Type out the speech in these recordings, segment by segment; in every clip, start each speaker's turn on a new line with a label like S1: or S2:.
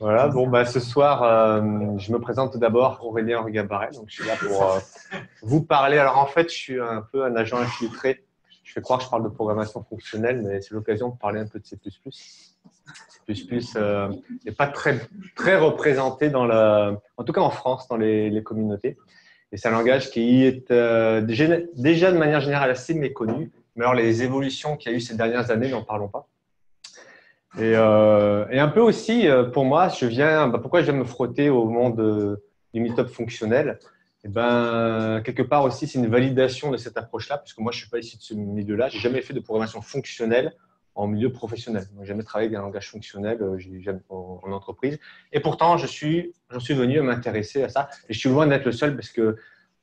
S1: Voilà, bon, bah, ce soir, je me présente tout d'abord, Aurélien Regabaret. Donc, je suis là pour vous parler. Alors, en fait, je suis un peu un agent infiltré. Je fais croire que je parle de programmation fonctionnelle, mais c'est l'occasion de parler un peu de C++. C++ n'est pas très représenté en tout cas en France, dans les communautés. Et c'est un langage qui est déjà de manière générale assez méconnu. Mais alors, les évolutions qu'il y a eu ces dernières années, n'en parlons pas. Et un peu aussi, pour moi, pourquoi je viens me frotter au monde du meet-up fonctionnel? Et ben, quelque part aussi, c'est une validation de cette approche-là, puisque moi, je ne suis pas issu de ce milieu-là. J'ai jamais fait de programmation fonctionnelle en milieu professionnel. Donc, j'ai jamais travaillé avec un langage fonctionnel en entreprise. Et pourtant, j'en suis venu à m'intéresser à ça. Et je suis loin d'être le seul, parce que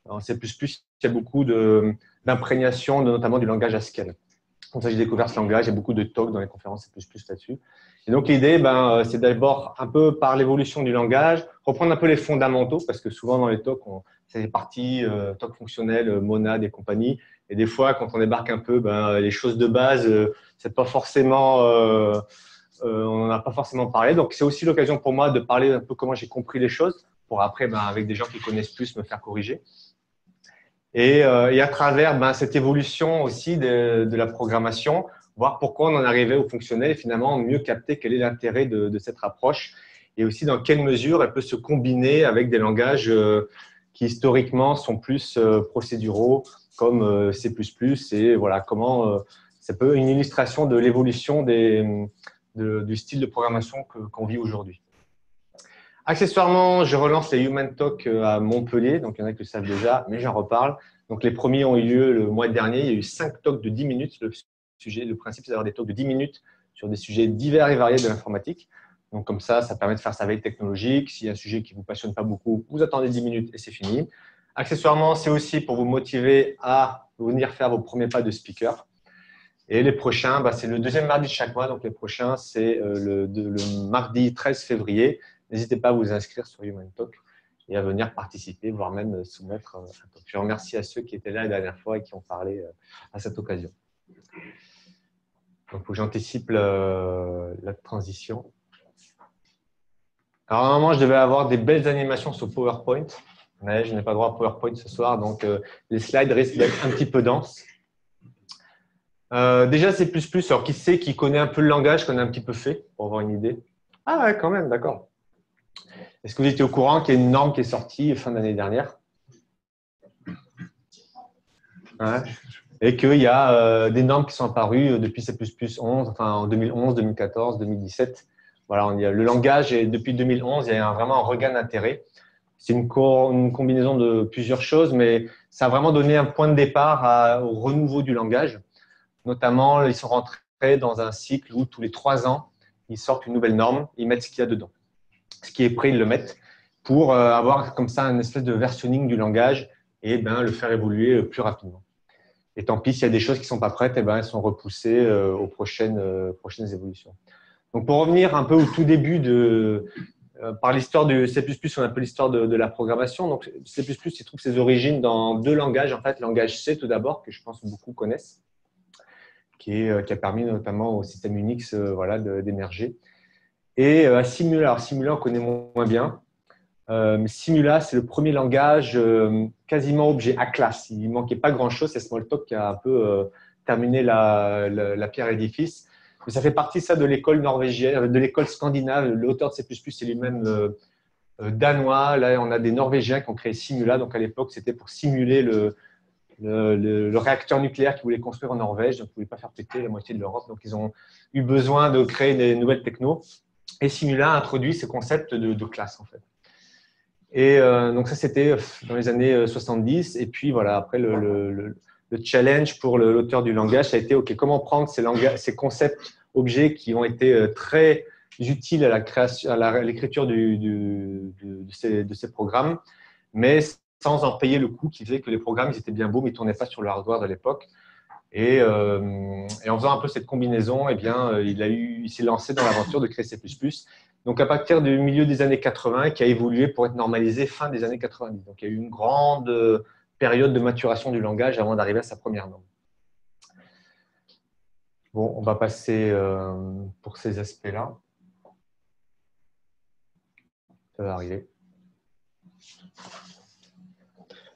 S1: en C++, il y a beaucoup d'imprégnation, notamment du langage Haskell. Comme ça, j'ai découvert ce langage. Il y a beaucoup de talks dans les conférences C++ là-dessus. Et donc, l'idée, c'est d'abord un peu par l'évolution du langage, reprendre un peu les fondamentaux, parce que souvent dans les talks, c'est des parties talks fonctionnels, monades et compagnie. Et des fois, quand on débarque un peu, les choses de base, c'est pas forcément, on n'en a pas forcément parlé. Donc, c'est aussi l'occasion pour moi de parler un peu comment j'ai compris les choses, pour après, avec des gens qui connaissent plus, me faire corriger. Et à travers cette évolution aussi de la programmation, voir pourquoi on en arrivait au fonctionnel et finalement mieux capter quel est l'intérêt de cette approche et aussi dans quelle mesure elle peut se combiner avec des langages qui historiquement sont plus procéduraux comme C++ et voilà comment c'est peu une illustration de l'évolution du style de programmation qu'on vit aujourd'hui. Accessoirement, je relance les Human Talk à Montpellier, donc il y en a qui le savent déjà, mais j'en reparle. Donc les premiers ont eu lieu le mois dernier, il y a eu 5 talks de 10 minutes. Le principe, c'est d'avoir des talks de 10 minutes sur des sujets divers et variés de l'informatique. Donc comme ça permet de faire sa veille technologique. S'il y a un sujet qui ne vous passionne pas beaucoup, vous attendez 10 minutes et c'est fini. Accessoirement, c'est aussi pour vous motiver à venir faire vos premiers pas de speaker. Et les prochains, c'est le deuxième mardi de chaque mois. Donc les prochains, c'est le mardi 13 février. N'hésitez pas à vous inscrire sur Human Talk et à venir participer, voire même soumettre un talk. Je remercie à ceux qui étaient là la dernière fois et qui ont parlé à cette occasion. Donc, il faut que j'anticipe la transition. Alors, normalement, je devais avoir des belles animations sur PowerPoint, mais je n'ai pas droit à PowerPoint ce soir, donc les slides risquent d'être un petit peu denses. Déjà, C++, alors qui connaît un peu le langage, qu'on a un petit peu fait, pour avoir une idée? Ah ouais, quand même, d'accord. Est-ce que vous étiez au courant qu'il y a une norme qui est sortie fin d'année dernière? Ouais. Et qu'il y a des normes qui sont apparues depuis C++ 11, enfin en 2011, 2014, 2017. Voilà, le langage, et depuis 2011, il y a vraiment un regain d'intérêt. C'est une combinaison de plusieurs choses, mais ça a vraiment donné un point de départ au renouveau du langage. Notamment, ils sont rentrés dans un cycle où tous les 3 ans, ils sortent une nouvelle norme, ils mettent ce qu'il y a dedans. Ce qui est prêt, ils le mettent pour avoir comme ça une espèce de versionning du langage et le faire évoluer plus rapidement. Et tant pis, s'il y a des choses qui ne sont pas prêtes, elles sont repoussées aux prochaines évolutions. Donc, pour revenir un peu au tout début par l'histoire du C++, on a un peu l'histoire de la programmation. Donc, C++, il trouve ses origines dans 2 langages. En fait, le langage C, tout d'abord, que je pense que beaucoup connaissent, qui a permis notamment au système Unix d'émerger. Et Simula. Alors, Simula, on connaît moins bien. Mais Simula, c'est le premier langage quasiment objet à classe. Il ne manquait pas grand-chose. C'est Smalltalk qui a un peu terminé la pierre édifice. Mais ça fait partie de l'école norvégienne, de l'école scandinave. L'auteur de C++, c'est lui-même danois. Là, on a des Norvégiens qui ont créé Simula. Donc, à l'époque, c'était pour simuler le réacteur nucléaire qu'ils voulaient construire en Norvège. Donc, ils ne voulaient pas faire péter la moitié de l'Europe. Donc, ils ont eu besoin de créer des nouvelles technos. Et Simula a introduit ce concept de classe, en fait. Et donc ça, c'était dans les années 70. Et puis voilà, après le challenge pour l'auteur du langage, ça a été OK, comment prendre ces concepts objets qui ont été très utiles à la création, à l'écriture de ces programmes, mais sans en payer le coût qui faisait que les programmes ils étaient bien beaux, mais ils ne tournaient pas sur le hardware de l'époque. Et en faisant un peu cette combinaison, il s'est lancé dans l'aventure de créer C++. Donc, à partir du milieu des années 80, qui a évolué pour être normalisé fin des années 90. Donc, il y a eu une grande période de maturation du langage avant d'arriver à sa première norme. Bon, on va passer pour ces aspects-là. Ça va arriver.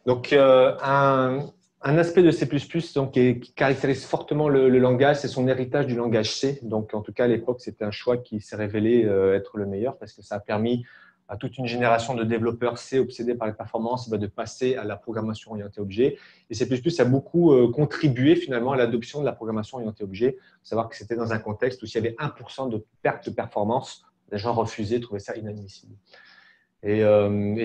S1: Donc, un aspect de C++ donc, qui caractérise fortement le langage, c'est son héritage du langage C. Donc, en tout cas, à l'époque, c'était un choix qui s'est révélé être le meilleur parce que ça a permis à toute une génération de développeurs C obsédés par les performances de passer à la programmation orientée objet. Et C++ a beaucoup contribué finalement à l'adoption de la programmation orientée objet. Il faut savoir que c'était dans un contexte où s'il y avait 1% de perte de performance, les gens refusaient, trouvaient ça inadmissible. Et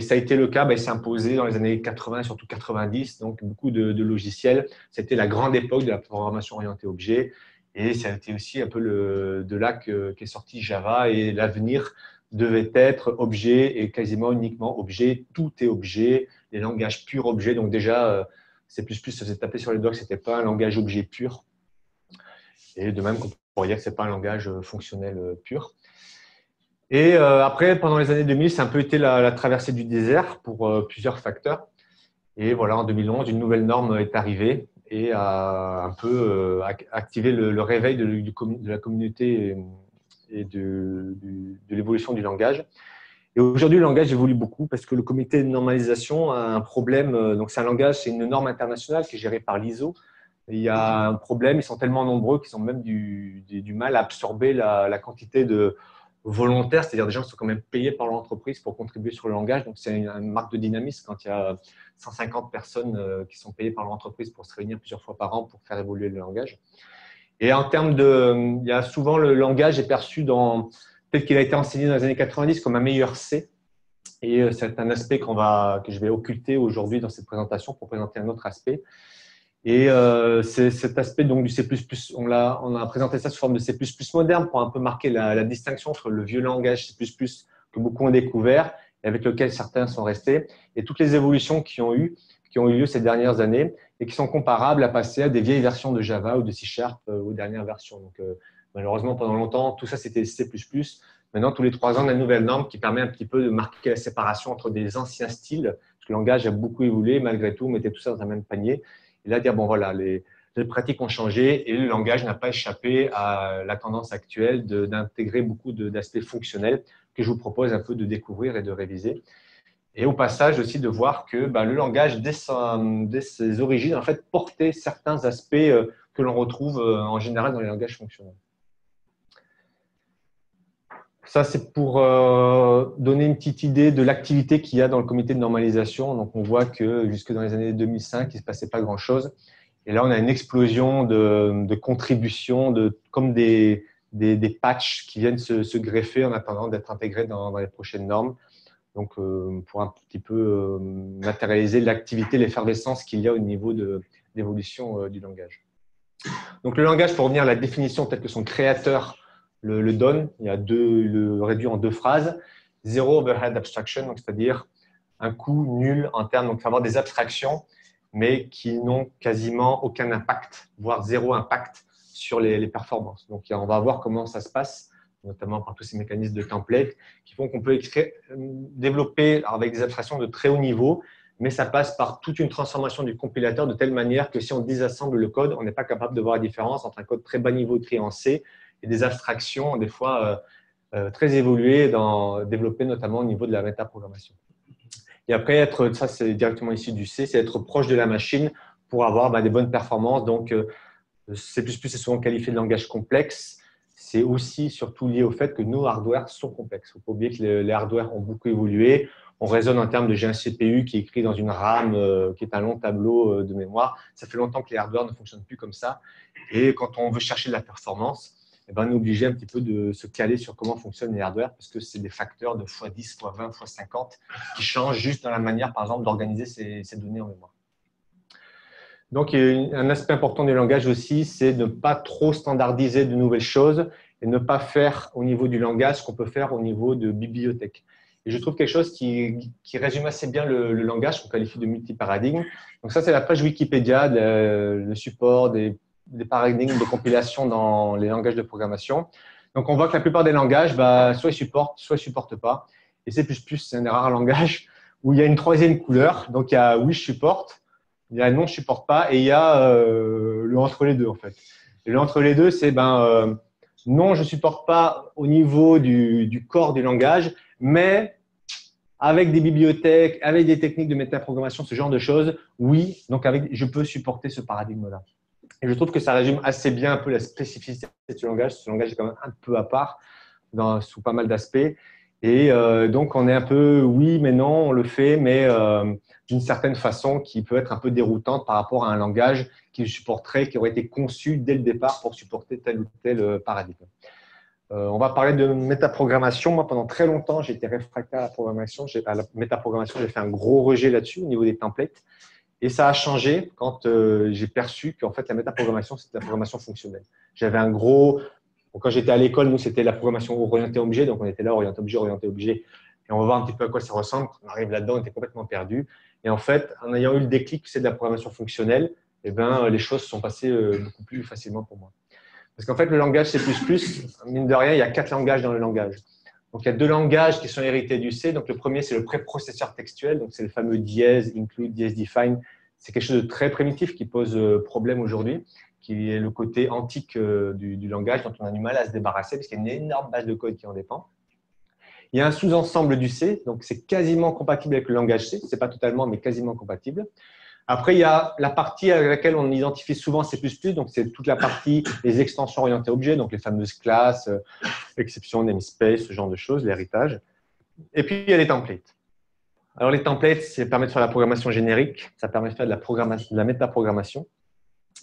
S1: ça a été le cas, il s'est imposé dans les années 80, surtout 90, donc beaucoup de logiciels. C'était la grande époque de la programmation orientée objet. Et ça a été aussi un peu de là qu'est sorti Java. Et l'avenir devait être objet et quasiment uniquement objet. Tout est objet, les langages purs objets. Donc déjà, C++ se faisait taper sur les doigts que ce n'était pas un langage objet pur. Et de même qu'on pourrait dire que ce n'est pas un langage fonctionnel pur. Et après, pendant les années 2000, ça a un peu été la traversée du désert pour plusieurs facteurs. Et voilà, en 2011, une nouvelle norme est arrivée et a un peu activé le réveil de la communauté et de l'évolution du langage. Et aujourd'hui, le langage évolue beaucoup parce que le comité de normalisation a un problème. Donc, c'est un langage, c'est une norme internationale qui est gérée par l'ISO. Il y a un problème, ils sont tellement nombreux qu'ils ont même du mal à absorber la quantité de volontaires, c'est-à-dire des gens qui sont quand même payés par l'entreprise pour contribuer sur le langage. Donc, c'est une marque de dynamisme quand il y a 150 personnes qui sont payées par l'entreprise pour se réunir plusieurs fois par an pour faire évoluer le langage. Et en termes il y a souvent le langage est perçu tel qu'il a été enseigné dans les années 90 comme un meilleur C. Et c'est un aspect que je vais occulter aujourd'hui dans cette présentation pour présenter un autre aspect. Et c'est cet aspect donc, du C++, on a présenté ça sous forme de C++ moderne pour un peu marquer la distinction entre le vieux langage C++ que beaucoup ont découvert et avec lequel certains sont restés, et toutes les évolutions qui ont eu lieu ces dernières années et qui sont comparables à passer à des vieilles versions de Java ou de C# aux dernières versions. Donc, malheureusement, pendant longtemps, tout ça, c'était C++. Maintenant, tous les 3 ans, on a une nouvelle norme qui permet un petit peu de marquer la séparation entre des anciens styles, parce que le langage a beaucoup évolué, malgré tout, on mettait tout ça dans un même panier. Et là, dire, bon, voilà, les pratiques ont changé et le langage n'a pas échappé à la tendance actuelle d'intégrer beaucoup d'aspects fonctionnels que je vous propose un peu de découvrir et de réviser. Et au passage aussi de voir que le langage, dès ses origines, en fait, portait certains aspects que l'on retrouve en général dans les langages fonctionnels. Ça, c'est pour donner une petite idée de l'activité qu'il y a dans le comité de normalisation. Donc, on voit que jusque dans les années 2005, il ne se passait pas grand-chose. Et là, on a une explosion de contributions, comme des patchs qui viennent se greffer en attendant d'être intégrés dans les prochaines normes. Donc, pour un petit peu matérialiser l'activité, l'effervescence qu'il y a au niveau d'évolution du langage. Donc, le langage, pour revenir à la définition telle que son créateur le donne, il y a le réduit en 2 phrases. Zero overhead abstraction, c'est-à-dire un coût nul en termes, donc avoir des abstractions, mais qui n'ont quasiment aucun impact, voire zéro impact sur les performances. Donc, on va voir comment ça se passe, notamment par tous ces mécanismes de template qui font qu'on peut développer avec des abstractions de très haut niveau, mais ça passe par toute une transformation du compilateur de telle manière que si on désassemble le code, on n'est pas capable de voir la différence entre un code très bas niveau écrit en C et des abstractions, des fois très évoluées, développées notamment au niveau de la métaprogrammation. Et après, ça c'est directement issu du C, c'est être proche de la machine pour avoir des bonnes performances. Donc, C++ est souvent qualifié de langage complexe. C'est aussi surtout lié au fait que nos hardware sont complexes. Il ne faut pas oublier que les hardware ont beaucoup évolué. On raisonne en termes de j'ai un CPU qui est écrit dans une RAM qui est un long tableau de mémoire. Ça fait longtemps que les hardware ne fonctionnent plus comme ça. Et quand on veut chercher de la performance, on est obligé un petit peu de se caler sur comment fonctionnent les hardware parce que c'est des facteurs de x10, x20, x50 qui changent juste dans la manière, par exemple, d'organiser ces données en mémoire. Donc, un aspect important du langage aussi, c'est de ne pas trop standardiser de nouvelles choses et ne pas faire au niveau du langage ce qu'on peut faire au niveau de bibliothèque. Et je trouve quelque chose qui résume assez bien le langage qu'on qualifie de multiparadigme. Donc, ça, c'est la page Wikipédia, le support des paradigmes de compilation dans les langages de programmation. Donc, on voit que la plupart des langages, soit ils supportent, soit ils ne supportent pas. Et C++, c'est un des rares langages où il y a une troisième couleur. Donc, il y a oui, je supporte. Il y a non, je ne supporte pas, et il y a le entre les deux, en fait. Et le entre les deux, c'est non, je ne supporte pas au niveau du corps du langage, mais avec des bibliothèques, avec des techniques de métaprogrammation, ce genre de choses, oui, donc je peux supporter ce paradigme-là. Et je trouve que ça résume assez bien un peu la spécificité de ce langage. Ce langage est quand même un peu à part sous pas mal d'aspects. Et donc, on est un peu oui, mais non, on le fait, mais d'une certaine façon qui peut être un peu déroutante par rapport à un langage qui supporterait, qui aurait été conçu dès le départ pour supporter tel ou tel paradigme. On va parler de métaprogrammation. Moi, pendant très longtemps, j'ai été réfractaire à la métaprogrammation. J'ai fait un gros rejet là-dessus au niveau des templates. Et ça a changé quand j'ai perçu qu'en fait, la métaprogrammation, c'était la programmation fonctionnelle. J'avais un gros… Quand j'étais à l'école, nous, c'était la programmation orientée objet. Donc, on était là, orienté objet, orienté objet. Et on va voir un petit peu à quoi ça ressemble. Quand on arrive là-dedans, on était complètement perdu. Et en fait, en ayant eu le déclic que c'est de la programmation fonctionnelle, eh ben, les choses sont passées beaucoup plus facilement pour moi. Parce qu'en fait, le langage C++, mine de rien, il y a 4 langages dans le langage. Donc, il y a 2 langages qui sont hérités du C. Donc, le premier, c'est le préprocesseur textuel. Donc, c'est le fameux dièse, include, dièse define. C'est quelque chose de très primitif qui pose problème aujourd'hui, qui est le côté antique du langage dont on a du mal à se débarrasser parce qu'il y a une énorme base de code qui en dépend. Il y a un sous-ensemble du C, donc c'est quasiment compatible avec le langage C. Ce n'est pas totalement, mais quasiment compatible. Après, il y a la partie à laquelle on identifie souvent C++, donc c'est toute la partie des extensions orientées objets, donc les fameuses classes, exception, namespace, ce genre de choses, l'héritage. Et puis, il y a les templates. Alors, les templates, ça permet de faire la programmation générique, ça permet de faire de la métaprogrammation.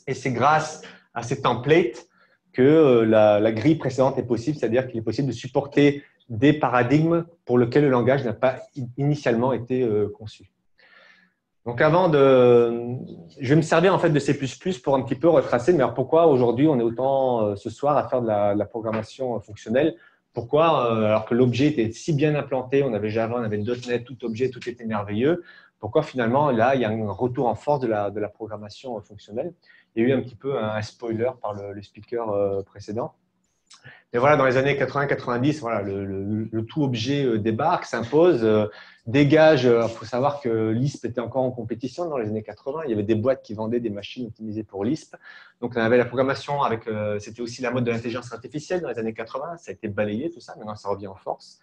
S1: Et c'est grâce à ces templates que la grille précédente est possible, c'est-à-dire qu'il est possible de supporter des paradigmes pour lesquels le langage n'a pas initialement été conçu. Donc, je vais me servir en fait de C++ pour un petit peu retracer, mais alors pourquoi aujourd'hui on est autant ce soir à faire de la programmation fonctionnelle? Pourquoi, alors que l'objet était si bien implanté, on avait Java, on avait .NET, tout objet, tout était merveilleux, pourquoi finalement là il y a un retour en force de la programmation fonctionnelle? Il y a eu un petit peu un spoiler par le speaker précédent. Et voilà, dans les années 80-90, voilà, le tout objet débarque, s'impose, dégage. Il faut savoir que Lisp était encore en compétition dans les années 80. Il y avait des boîtes qui vendaient des machines optimisées pour Lisp. Donc, on avait la programmation avec… c'était aussi la mode de l'intelligence artificielle dans les années 80. Ça a été balayé, tout ça. Maintenant, ça revient en force.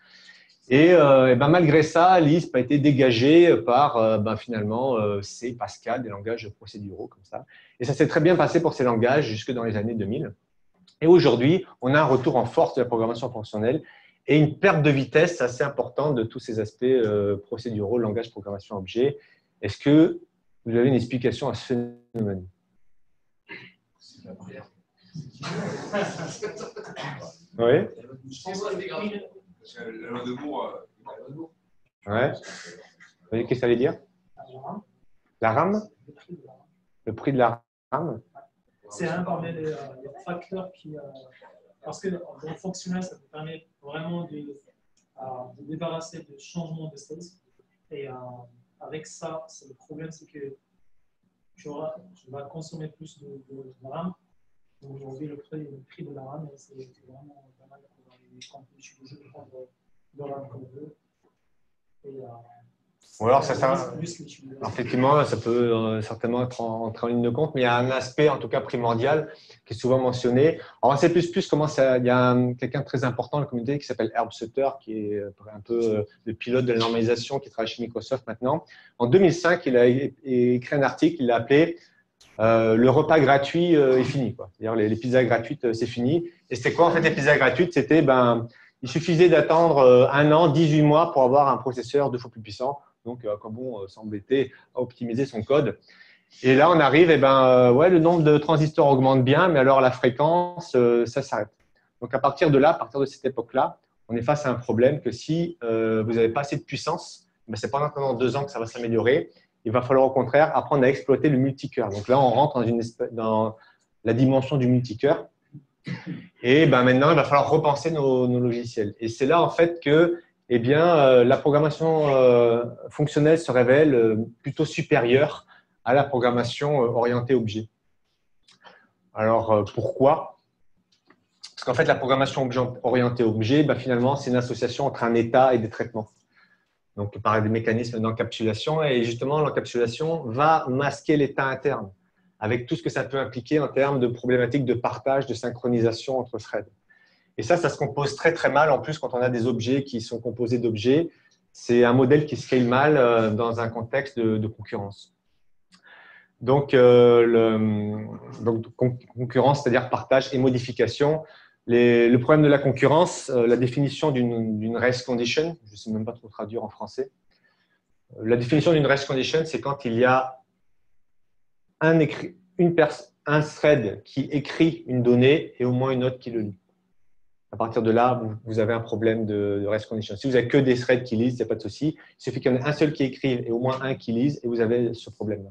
S1: Et ben, malgré ça, Lisp a été dégagé par finalement C, Pascal, des langages procéduraux comme ça. Et ça s'est très bien passé pour ces langages jusque dans les années 2000. Et aujourd'hui, on a un retour en force de la programmation fonctionnelle et une perte de vitesse assez importante de tous ces aspects procéduraux, langage, programmation, objet. Est-ce que vous avez une explication à ce phénomène?
S2: C'est la prière.
S1: Oui.
S2: Parce que la loi de Moore,
S1: Ouais. Qu'est-ce que ça veut dire? La RAM? Le prix de la RAM?
S3: C'est un parmi les facteurs qui… parce que dans le fonctionnel, ça te permet vraiment de débarrasser de changement de state. Et avec ça, le problème, c'est que tu vas consommer plus de RAM. Donc aujourd'hui, le prix de la RAM, c'est vraiment pas mal pour les jeux de prendre de RAM comme on veut.
S1: Ou alors, effectivement, ça peut certainement entrer en ligne de compte, mais il y a un aspect, en tout cas primordial, qui est souvent mentionné. Alors, en C++, il y a quelqu'un de très important dans la communauté qui s'appelle Herb Sutter, qui est un peu le pilote de la normalisation, qui travaille chez Microsoft maintenant. En 2005, il a écrit un article, il l'a appelé le repas gratuit est fini. C'est-à-dire les pizzas gratuites, c'est fini. Et c'était quoi en fait les pizzas gratuites? C'était il suffisait d'attendre 1 an, 18 mois pour avoir un processeur 2 fois plus puissant. Donc, quand bon s'embêter à optimiser son code. Et là, on arrive, ouais, le nombre de transistors augmente bien, mais alors la fréquence, ça s'arrête. Donc, à partir de là, à partir de cette époque-là, on est face à un problème que si vous n'avez pas assez de puissance, ce n'est pas pendant 2 ans que ça va s'améliorer. Il va falloir au contraire apprendre à exploiter le multicœur. Donc là, on rentre dans la dimension du multicœur. Et maintenant, il va falloir repenser nos logiciels. Et c'est là, en fait, que la programmation fonctionnelle se révèle plutôt supérieure à la programmation orientée objet. Alors, pourquoi? Parce qu'en fait, la programmation orientée objet, finalement, c'est une association entre un état et des traitements. Donc, par des mécanismes d'encapsulation. Et justement, l'encapsulation va masquer l'état interne, avec tout ce que ça peut impliquer en termes de problématiques de partage, de synchronisation entre threads. Et ça se compose très, très mal. En plus, quand on a des objets qui sont composés d'objets, c'est un modèle qui scale mal dans un contexte de concurrence. Donc, concurrence, c'est-à-dire partage et modification. Le problème de la concurrence, la définition d'une race condition, je ne sais même pas trop traduire en français. La définition d'une race condition, c'est quand il y a un thread qui écrit une donnée et au moins une autre qui le lit. À partir de là, vous avez un problème de race condition. Si vous n'avez que des threads qui lisent, il n'y a pas de souci. Il suffit qu'il y en ait un seul qui écrive et au moins un qui lise et vous avez ce problème-là.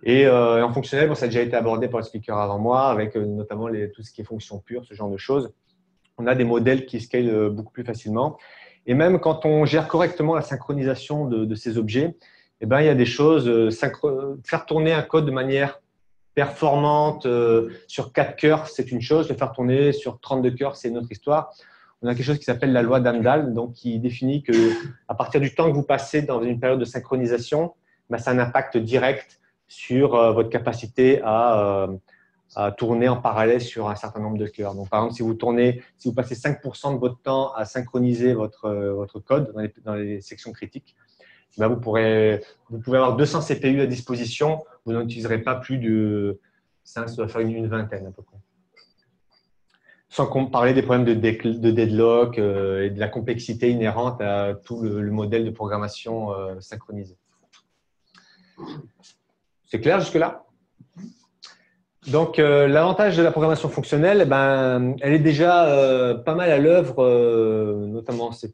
S1: Et en fonctionnel, ça a déjà été abordé par le speaker avant moi, avec notamment tout ce qui est fonction pure, ce genre de choses. On a des modèles qui scalent beaucoup plus facilement. Et même quand on gère correctement la synchronisation de ces objets, eh ben, il y a des choses, faire tourner un code de manière performante sur 4 cœurs, c'est une chose. Le faire tourner sur 32 cœurs, c'est une autre histoire. On a quelque chose qui s'appelle la loi d'Amdahl, donc qui définit qu'à partir du temps que vous passez dans une période de synchronisation, ben, ça a un impact direct sur votre capacité à tourner en parallèle sur un certain nombre de cœurs. Donc, par exemple, si vous passez 5% de votre temps à synchroniser votre code dans les sections critiques, ben vous pouvez avoir 200 CPU à disposition, vous n'en utiliserez pas plus de, ça doit faire une vingtaine à peu près. Sans parler des problèmes de deadlock et de la complexité inhérente à tout le modèle de programmation synchronisé. C'est clair jusque-là? Donc, l'avantage de la programmation fonctionnelle, ben, elle est déjà pas mal à l'œuvre, notamment en C++,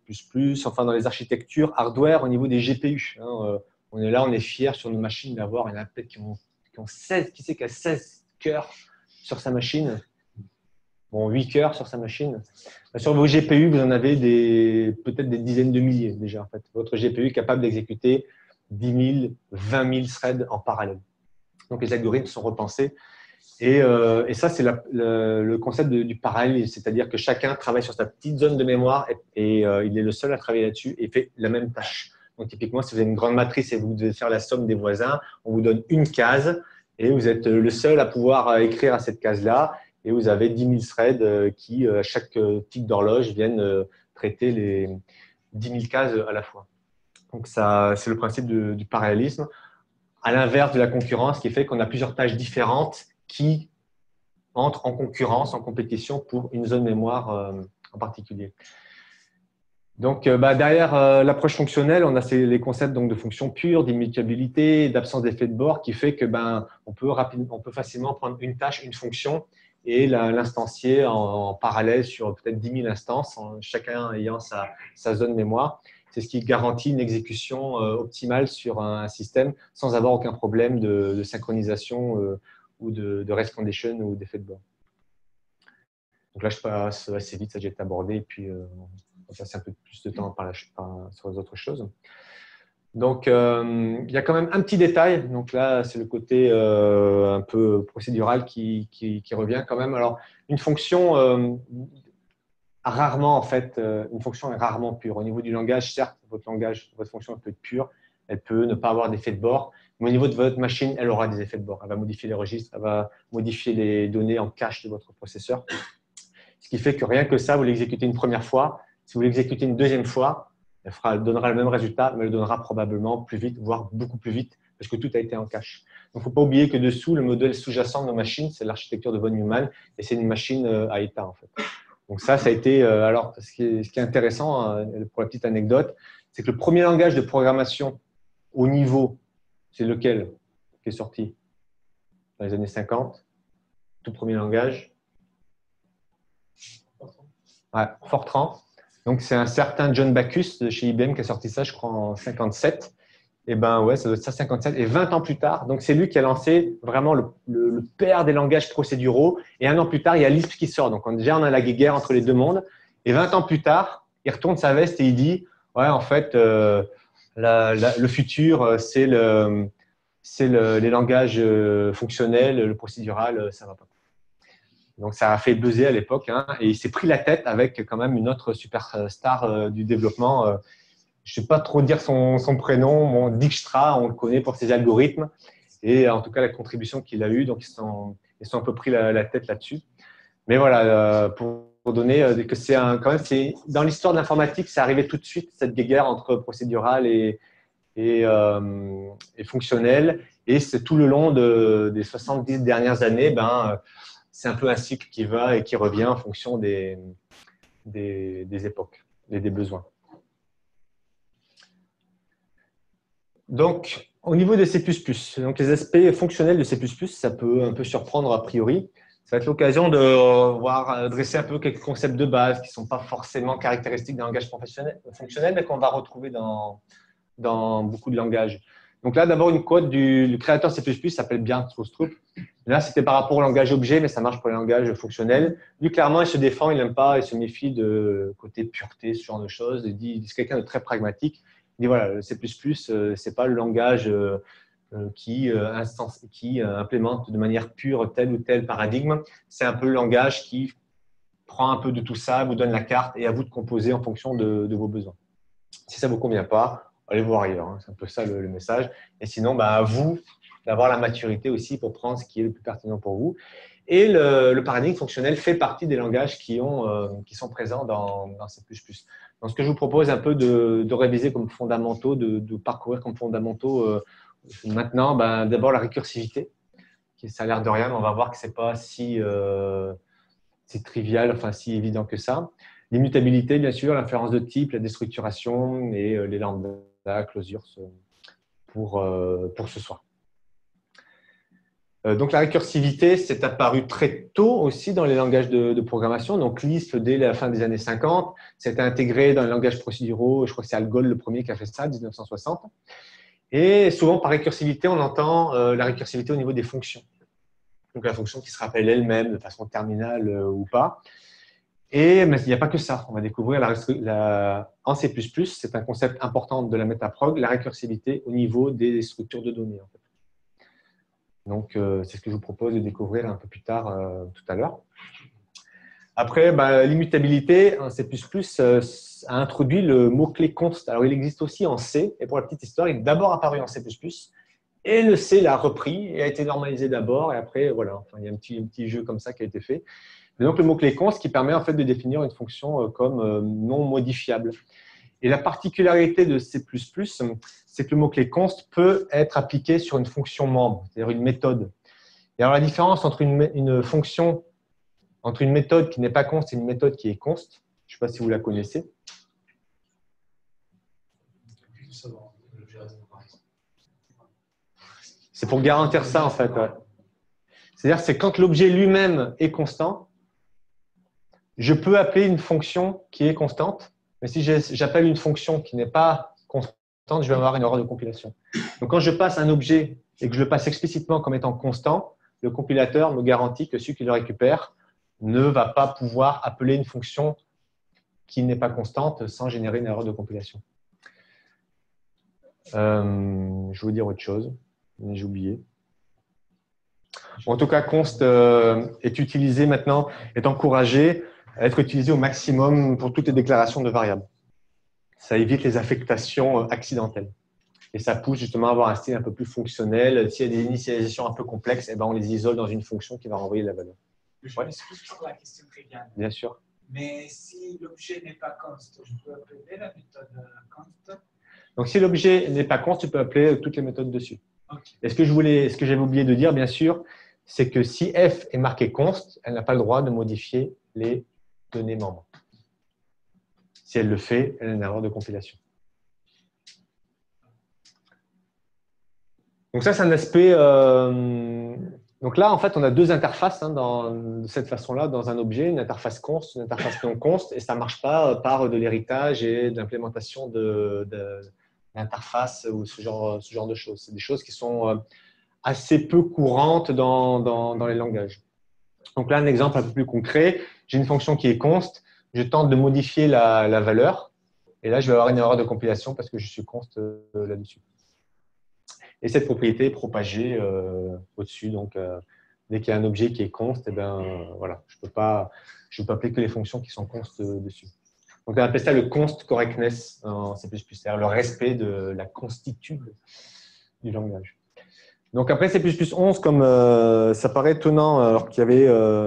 S1: enfin dans les architectures hardware au niveau des GPU. Hein, on est là, on est fiers sur nos machines d'avoir, il y en a peut-être qui ont 16, qui sait qui a 16 cœurs sur sa machine? Bon, 8 cœurs sur sa machine. Sur vos GPU, vous en avez peut-être des dizaines de milliers déjà. En fait. Votre GPU est capable d'exécuter 10 000, 20 000 threads en parallèle. Donc, les algorithmes sont repensés. Et ça, c'est le concept du parallèle, c'est-à-dire que chacun travaille sur sa petite zone de mémoire et il est le seul à travailler là-dessus et fait la même tâche. Donc, typiquement, si vous avez une grande matrice et vous devez faire la somme des voisins, on vous donne une case et vous êtes le seul à pouvoir écrire à cette case-là. Et vous avez 10 000 threads qui, à chaque tic d'horloge, viennent traiter les 10 000 cases à la fois. Donc, c'est le principe du parallélisme, à l'inverse de la concurrence, qui fait qu'on a plusieurs tâches différentes qui entrent en concurrence, en compétition pour une zone mémoire en particulier. Donc, derrière l'approche fonctionnelle, on a les concepts donc, de fonction pure, d'immutabilité, d'absence d'effet de bord, qui fait que on peut facilement prendre une tâche, une fonction, et l'instancier en parallèle sur peut-être 10 000 instances, chacun ayant sa zone mémoire. C'est ce qui garantit une exécution optimale sur un système sans avoir aucun problème de synchronisation ou de race condition ou d'effet de bord. Donc là, je passe assez vite, ça a déjà été abordé, et puis on va passer un peu plus de temps sur les autres choses. Donc, il y a quand même un petit détail. Donc là, c'est le côté un peu procédural qui revient quand même. Alors, une fonction rarement, en fait, une fonction est rarement pure. Au niveau du langage, certes, votre fonction peut être pure, elle peut ne pas avoir d'effet de bord, mais au niveau de votre machine, elle aura des effets de bord. Elle va modifier les registres, elle va modifier les données en cache de votre processeur. Ce qui fait que rien que ça, vous l'exécutez une première fois. Si vous l'exécutez une deuxième fois, elle donnera le même résultat, mais elle le donnera probablement plus vite, voire beaucoup plus vite, parce que tout a été en cache. Donc, il ne faut pas oublier que dessous, le modèle sous-jacent de nos machines, c'est l'architecture de von Neumann, et c'est une machine à état, en fait. Donc, ça a été… alors, ce qui est intéressant, pour la petite anecdote, c'est que le premier langage de programmation au niveau, c'est lequel qui est sorti dans les années 50, tout premier langage. Ouais, Fortran. Donc, c'est un certain John Backus de chez IBM qui a sorti ça, je crois, en 57. Et ben ouais, ça doit être ça, 57. Et 20 ans plus tard, donc c'est lui qui a lancé vraiment le père des langages procéduraux. Et un an plus tard, il y a Lisp qui sort. Donc, déjà, on a la guerre entre les deux mondes. Et 20 ans plus tard, il retourne sa veste et il dit « Ouais, en fait, le futur, c'est les langages fonctionnels, le procédural, ça ne va pas. » Donc, ça a fait buzzer à l'époque, hein, et il s'est pris la tête avec quand même une autre superstar du développement. Je ne sais pas trop dire son prénom, Dijkstra, on le connaît pour ses algorithmes, et en tout cas la contribution qu'il a eue. Donc, ils sont un peu pris la tête là-dessus. Mais voilà, pour données, que c'est quand même, dans l'histoire de l'informatique, c'est arrivé tout de suite, cette guerre entre procédural et fonctionnel. Et c'est tout le long des 70 dernières années, c'est un peu un cycle qui va et qui revient en fonction des époques et des besoins. Donc, au niveau de C++, donc les aspects fonctionnels de C++, ça peut un peu surprendre a priori. Ça va être l'occasion de voir dresser un peu quelques concepts de base qui ne sont pas forcément caractéristiques d'un langage fonctionnel, mais qu'on va retrouver dans beaucoup de langages. Donc là, d'abord, une quote du créateur de C++ s'appelle Bjarne Stroustrup. Là, c'était par rapport au langage objet, mais ça marche pour les langages fonctionnels. Lui, clairement, il se défend, il n'aime pas, il se méfie de côté pureté, ce genre de choses. Il dit c'est quelqu'un de très pragmatique. Il dit voilà, le C++, c'est pas le langage qui implémente de manière pure tel ou tel paradigme. C'est un peu le langage qui prend un peu de tout ça, vous donne la carte et à vous de composer en fonction de vos besoins. Si ça ne vous convient pas, allez voir ailleurs. Hein. C'est un peu ça le message. Et sinon, à vous d'avoir la maturité aussi pour prendre ce qui est le plus pertinent pour vous. Et le paradigme fonctionnel fait partie des langages qui sont présents dans C++. Donc, ce que je vous propose un peu de réviser comme fondamentaux, de parcourir comme fondamentaux maintenant, d'abord la récursivité. Ça a l'air de rien, mais on va voir que ce n'est pas si trivial, enfin si évident que ça. L'immutabilité, bien sûr, l'inférence de type, la déstructuration et les lambda, closures pour ce soir. Donc, la récursivité, c'est apparu très tôt aussi dans les langages de programmation. Donc, Lisp, dès la fin des années 50, c'était intégré dans les langages procéduraux. Je crois que c'est Algol le premier qui a fait ça, 1960. Et souvent, par récursivité, on entend la récursivité au niveau des fonctions. Donc, la fonction qui se rappelle elle-même de façon terminale ou pas. Mais il n'y a pas que ça. On va découvrir en C++, c'est un concept important de la métaprog, la récursivité au niveau des structures de données. En fait. Donc, c'est ce que je vous propose de découvrir un peu plus tard tout à l'heure. Après, l'immutabilité, C++ a introduit le mot-clé const. Alors, il existe aussi en C. Et pour la petite histoire, il est d'abord apparu en C++. Et le C l'a repris et a été normalisé d'abord. Et après, voilà, enfin, il y a un petit jeu comme ça qui a été fait. Et donc, le mot-clé const qui permet en fait de définir une fonction comme non modifiable. Et la particularité de C++, c'est que le mot-clé const peut être appliqué sur une fonction membre, c'est-à-dire une méthode. Et alors, la différence entre une fonction, entre une méthode qui n'est pas const et une méthode qui est const, je ne sais pas si vous la connaissez. C'est pour garantir ça, en fait. Ouais. C'est-à-dire c'est quand l'objet lui-même est constant, je peux appeler une fonction qui est constante, mais si j'appelle une fonction qui n'est pas constante, je vais avoir une erreur de compilation. Donc, quand je passe un objet et que je le passe explicitement comme étant constant, le compilateur me garantit que celui qui le récupère ne va pas pouvoir appeler une fonction qui n'est pas constante sans générer une erreur de compilation. Je vais vous dire autre chose, mais j'ai oublié. En tout cas, const est utilisé maintenant, est encouragé à être utilisé au maximum pour toutes les déclarations de variables. Ça évite les affectations accidentelles. Et ça pousse justement à avoir un style un peu plus fonctionnel. S'il y a des initialisations un peu complexes, on les isole dans une fonction qui va renvoyer la valeur.
S4: Je m'excuse pour la question triviale.
S1: Bien sûr.
S4: Mais si l'objet n'est pas const, je peux appeler la méthode const.
S1: Donc, si l'objet n'est pas const, tu peux appeler toutes les méthodes dessus.
S4: Okay.
S1: Et ce que j'avais oublié de dire, bien sûr, c'est que si f est marqué const, elle n'a pas le droit de modifier les données membres. Si elle le fait, elle a une erreur de compilation. Donc ça, c'est un aspect… Donc là, en fait, on a deux interfaces de cette façon-là dans un objet, une interface const, une interface non const, et ça ne marche pas par de l'héritage et de l'implémentation d'interface ou ce genre de choses. C'est des choses qui sont assez peu courantes dans les langages. Donc là, un exemple un peu plus concret, j'ai une fonction qui est const, je tente de modifier la valeur, et là, je vais avoir une erreur de compilation parce que je suis const là-dessus. Et cette propriété est propagée au-dessus. Donc, dès qu'il y a un objet qui est const, voilà, je ne peux pas appeler que les fonctions qui sont const dessus. Donc, on appelle ça le const correctness en C++, c'est-à-dire le respect de la constitude du langage. Donc après C++11, comme ça paraît étonnant, alors qu'il y avait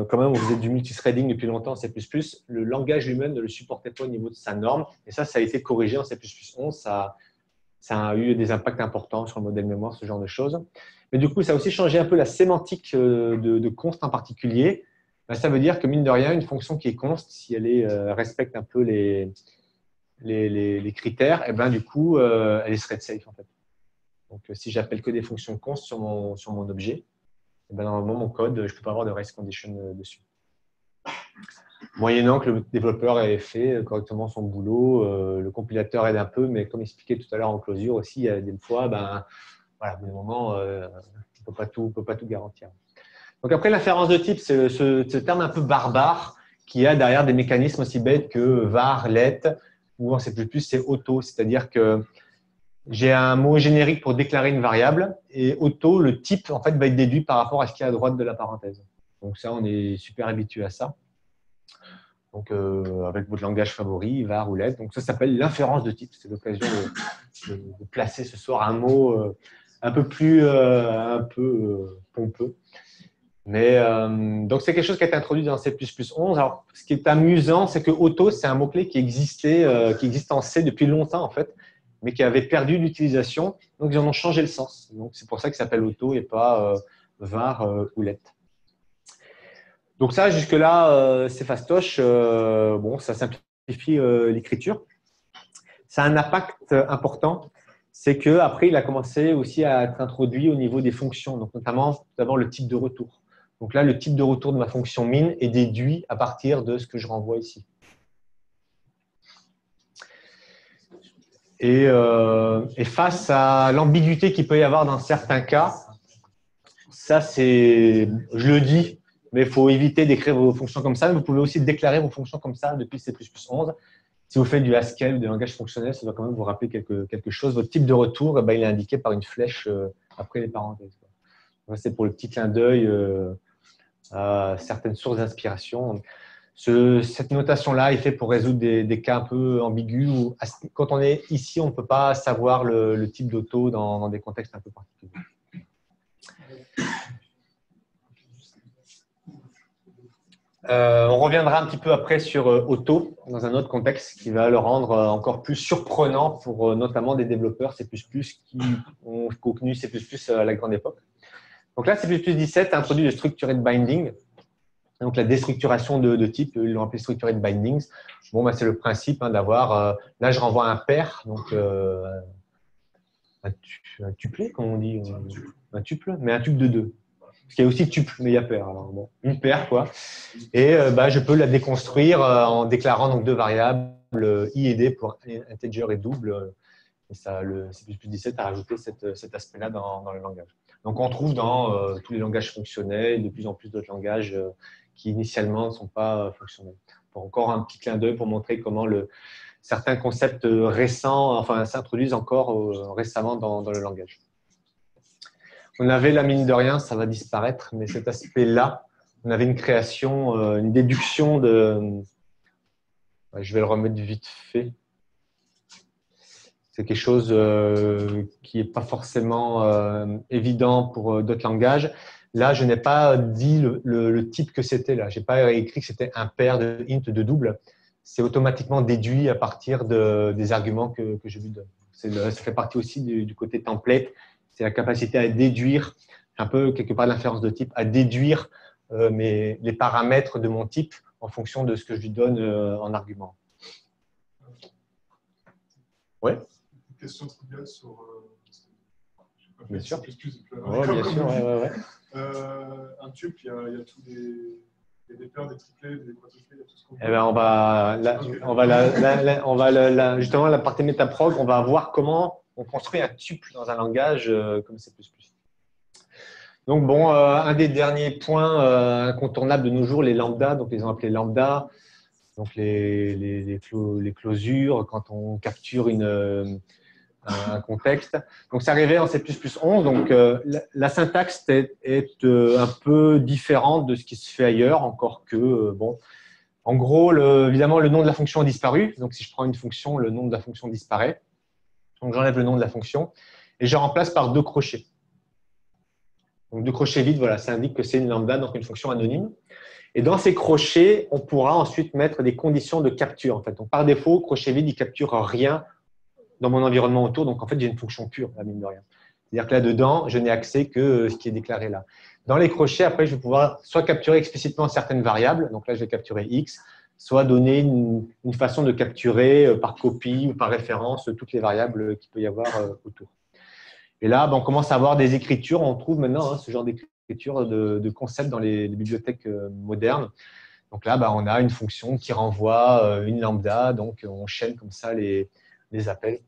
S1: quand même, on faisait du multithreading depuis longtemps en C++, le langage lui-même ne le supportait pas au niveau de sa norme. Et ça a été corrigé en C++11. Ça a eu des impacts importants sur le modèle mémoire, ce genre de choses. Mais du coup, ça a aussi changé un peu la sémantique de const en particulier. Ben, ça veut dire que, mine de rien, une fonction qui est const, si elle respecte un peu les critères, et ben, du coup, elle est thread safe en fait. Donc, si j'appelle que des fonctions const sur mon objet, et ben, normalement, mon code, je ne peux pas avoir de race condition dessus. Moyennant que le développeur ait fait correctement son boulot, le compilateur aide un peu, mais comme expliqué tout à l'heure en closure aussi, il y a des fois, ben, voilà, au bout d'un moment, on ne peut pas tout garantir. Donc après, l'inférence de type, c'est ce terme un peu barbare qui a derrière des mécanismes aussi bêtes que var, let, ou en C++, c'est auto, c'est-à-dire que j'ai un mot générique pour déclarer une variable et auto, le type en fait, va être déduit par rapport à ce qui est à droite de la parenthèse. Donc ça, on est super habitué à ça. Donc avec votre langage favori, var ou let. Donc ça s'appelle l'inférence de type. C'est l'occasion de placer ce soir un mot un peu plus pompeux. Mais donc c'est quelque chose qui a été introduit dans C++11. Alors ce qui est amusant, c'est que auto, c'est un mot-clé qui existe en C depuis longtemps en fait, mais qui avait perdu l'utilisation. Donc ils en ont changé le sens. Donc c'est pour ça qu'il s'appelle auto et pas var ou let. Donc ça, jusque-là, c'est fastoche. Bon, ça simplifie l'écriture. Ça a un impact important. C'est qu'après, il a commencé aussi à être introduit au niveau des fonctions, donc notamment d'abord le type de retour. Donc là, le type de retour de ma fonction min est déduit à partir de ce que je renvoie ici. Et face à l'ambiguïté qu'il peut y avoir dans certains cas, ça c'est, je le dis, mais il faut éviter d'écrire vos fonctions comme ça. Vous pouvez aussi déclarer vos fonctions comme ça depuis C++11. Si vous faites du Haskell ou des langages fonctionnels, ça doit quand même vous rappeler quelque chose. Votre type de retour, il est indiqué par une flèche après les parenthèses. C'est pour le petit clin d'œil à certaines sources d'inspiration. Cette notation-là est faite pour résoudre des cas un peu ambigus où, quand on est ici, on ne peut pas savoir le type d'auto dans des contextes un peu particuliers. On reviendra un petit peu après sur auto dans un autre contexte qui va le rendre encore plus surprenant pour notamment des développeurs C++ qui ont connu C++ à la grande époque. Donc là, C++ 17 a introduit le structured binding, donc la déstructuration de type, ils l'ont appelé structured bindings. Bon, c'est le principe d'avoir, là je renvoie un pair, donc un tuplé, comme on dit, un tuple, mais un tuple de 2. Parce qu'il y a aussi tuple, mais il y a paire. Alors, bon, une paire, quoi. Et je peux la déconstruire en déclarant donc deux variables, i et d pour integer et double. Et ça, le C++ 17 a rajouté cet aspect-là dans le langage. Donc, on trouve dans tous les langages fonctionnels, de plus en plus d'autres langages qui initialement ne sont pas fonctionnels. Pour encore un petit clin d'œil pour montrer comment certains concepts récents, s'introduisent encore récemment dans le langage. On avait la mine de rien, ça va disparaître, mais cet aspect-là, on avait une création, une déduction de… Je vais le remettre vite fait. C'est quelque chose qui n'est pas forcément évident pour d'autres langages. Là, je n'ai pas dit le type que c'était là. Je n'ai pas écrit que c'était un pair de int de double. C'est automatiquement déduit à partir des arguments que je lui donne. Ça fait partie aussi du côté template. C'est la capacité à déduire, un peu quelque part de l'inférence de type, à déduire les paramètres de mon type en fonction de ce que je lui donne en argument. Oui.
S5: Une question triviale sur…
S1: bien sûr.
S5: Ouais,
S1: bien sûr, ouais.
S5: Un tuple, il y a tous des paires, des triplés, des quadruplés, il y a tout ce qu'on veut.
S1: Eh ben, on va justement, la partie métaprog, on va voir comment on construit un tuple dans un langage comme C++. Donc, bon, un des derniers points incontournables de nos jours, les lambda, donc ils ont appelé lambda, donc les closures, quand on capture un contexte. Donc, c'est arrivé en C++11. Donc, la syntaxe est un peu différente de ce qui se fait ailleurs, encore que, bon, en gros, évidemment, le nom de la fonction a disparu. Donc, si je prends une fonction, le nom de la fonction disparaît. Donc, j'enlève le nom de la fonction et je remplace par deux crochets. Donc, de crochet vide, voilà, ça indique que c'est une lambda, donc une fonction anonyme. Et dans ces crochets, on pourra ensuite mettre des conditions de capture. En fait. Donc, par défaut, crochet vide, il ne capture rien dans mon environnement autour. Donc, en fait, j'ai une fonction pure, la mine de rien. C'est-à-dire que là-dedans, je n'ai accès que ce qui est déclaré là. Dans les crochets, après, je vais pouvoir soit capturer explicitement certaines variables. Donc là, je vais capturer X, soit donner une façon de capturer par copie ou par référence toutes les variables qu'il peut y avoir autour. Et là, on commence à avoir des écritures. On trouve maintenant ce genre d'écriture de concepts dans les bibliothèques modernes. Donc là, on a une fonction qui renvoie une lambda. Donc, on chaîne comme ça les appels.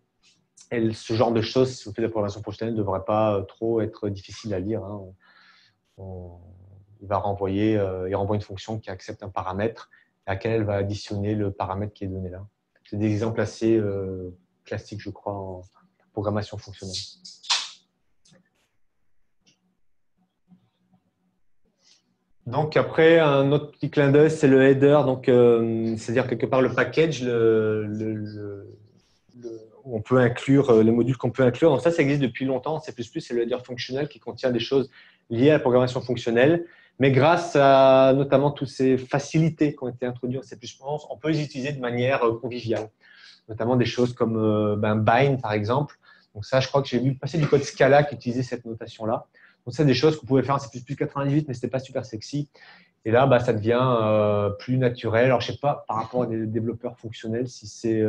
S1: Et ce genre de choses, si vous faites de la programmation fonctionnelle, ne devrait pas trop être difficile à lire. Hein. Il va renvoyer, il renvoie une fonction qui accepte un paramètre à laquelle elle va additionner le paramètre qui est donné là. C'est des exemples assez classiques, je crois, en programmation fonctionnelle. Donc après, un autre petit clin d'œil, c'est le header. Donc, c'est-à-dire quelque part le package, où on peut inclure les modules qu'on peut inclure. Donc ça existe depuis longtemps. C++, c'est le header fonctionnel qui contient des choses liées à la programmation fonctionnelle. Mais grâce à notamment toutes ces facilités qui ont été introduites en C++, on peut les utiliser de manière conviviale. Notamment des choses comme bind, par exemple. Donc ça, je crois que j'ai vu passer du code Scala qui utilisait cette notation-là. Donc ça, c'est des choses que vous pouvez faire en C++ 98, mais ce n'était pas super sexy. Et là, ça devient plus naturel. Alors, je ne sais pas, par rapport à des développeurs fonctionnels, si c'est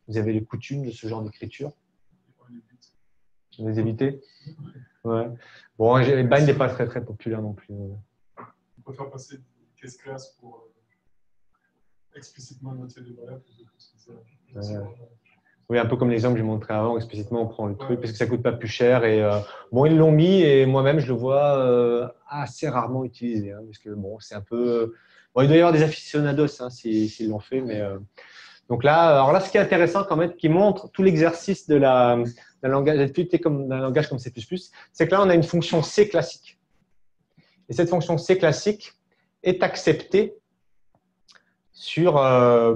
S1: vous avez les coutumes de ce genre d'écriture. Vous les évitez? Ouais. Bon, bind n'est pas très, très populaire non plus.
S5: On peut faire passer des case class pour explicitement noter des variables.
S1: Oui, un peu comme l'exemple que j'ai montré avant, explicitement on prend le truc parce que ça ne coûte pas plus cher. Et, bon, ils l'ont mis et moi-même, je le vois assez rarement utilisé. Hein, parce que bon, c'est un peu. Bon, il doit y avoir des aficionados s'ils l'ont fait. Mais, donc là, alors là, ce qui est intéressant quand même, qui montre tout l'exercice d'un langage comme C++, c'est que là, on a une fonction C classique. Et cette fonction C classique est acceptée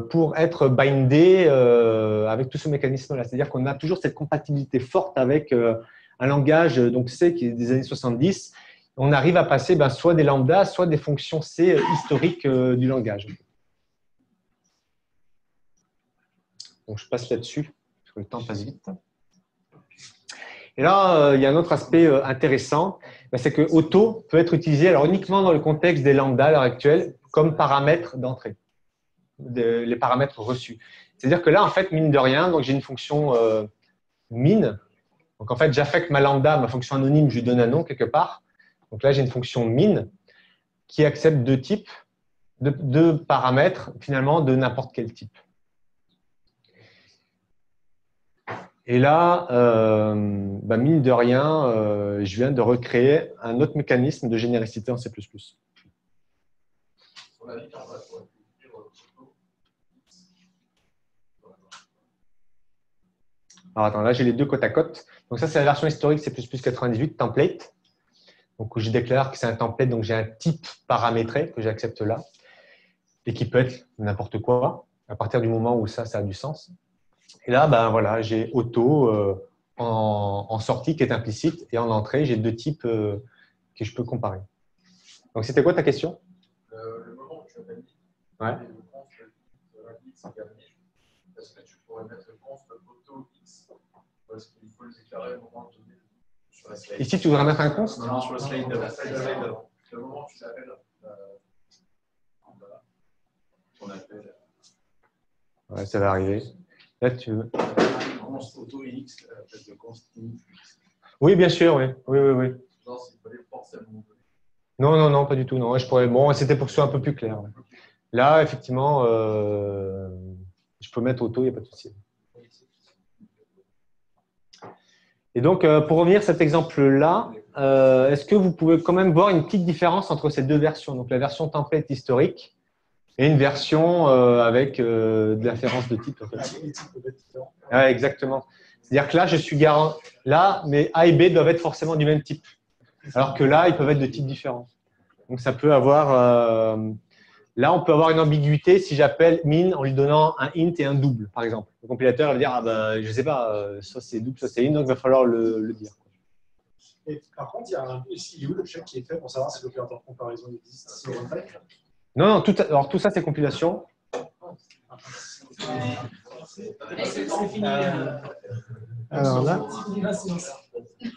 S1: pour être bindé avec tout ce mécanisme-là. C'est-à-dire qu'on a toujours cette compatibilité forte avec un langage donc C qui est des années 70. On arrive à passer soit des lambdas, soit des fonctions C historiques du langage. Donc, je passe là-dessus, parce que le temps passe vite. Et là, il y a un autre aspect intéressant, c'est que auto peut être utilisé alors, uniquement dans le contexte des lambdas à l'heure actuelle comme paramètre d'entrée. Les paramètres reçus. C'est-à-dire que là, en fait, mine de rien, donc j'ai une fonction min. Donc, en fait, j'affecte ma lambda, ma fonction anonyme, je lui donne un nom quelque part. Donc là, j'ai une fonction min qui accepte deux types, deux paramètres, finalement, de n'importe quel type. Et là, mine de rien, je viens de recréer un autre mécanisme de généricité en C++. Alors, attends, là, j'ai les deux côte à côte. Donc, ça, c'est la version historique C++ 98, template. Donc, où je déclare que c'est un template, donc j'ai un type paramétré que j'accepte là et qui peut être n'importe quoi à partir du moment où ça a du sens. Et là, voilà, j'ai auto en sortie qui est implicite et en entrée, j'ai deux types que je peux comparer. Donc, c'était quoi ta question?
S2: Le moment où tu as mis le const x égale est-ce que tu pourrais mettre le const auto x ou est-ce qu'il faut le déclarer au moment donné sur la slide?
S1: Ici, tu voudrais mettre un const?
S2: Non, sur la slide d'avant. Le moment où tu l'appelles, voilà, ton appel.
S1: Ouais, ça va arriver. Là, tu veux.
S2: Const auto x, la place de const x.
S1: Oui, bien sûr, oui. Oui.
S2: Non, s'il fallait forcément.
S1: Non, pas du tout. Non, je pourrais. Bon, c'était pour que ce soit un peu plus clair. Ouais. Là, effectivement, je peux mettre auto, il n'y a pas de souci. Et donc, pour revenir à cet exemple-là, est-ce que vous pouvez quand même voir une petite différence entre ces deux versions? Donc, la version template historique et une version avec de l'inférence de type. En fait. Ouais, exactement. C'est-à-dire que là, je suis garant. Là, mes A et B doivent être forcément du même type. Alors que là, ils peuvent être de types différents. Donc, ça peut avoir… là, on peut avoir une ambiguïté si j'appelle min en lui donnant un int et un double, par exemple. Le compilateur va dire, je ne sais pas, soit c'est double, soit c'est int, donc il va falloir le dire.
S5: Et par contre, il est où le check qui est fait pour savoir si l'opérateur de comparaison existe? C'est au runtime?
S1: Non, non, alors tout ça, c'est compilation.
S3: C'est fini.
S6: Alors là,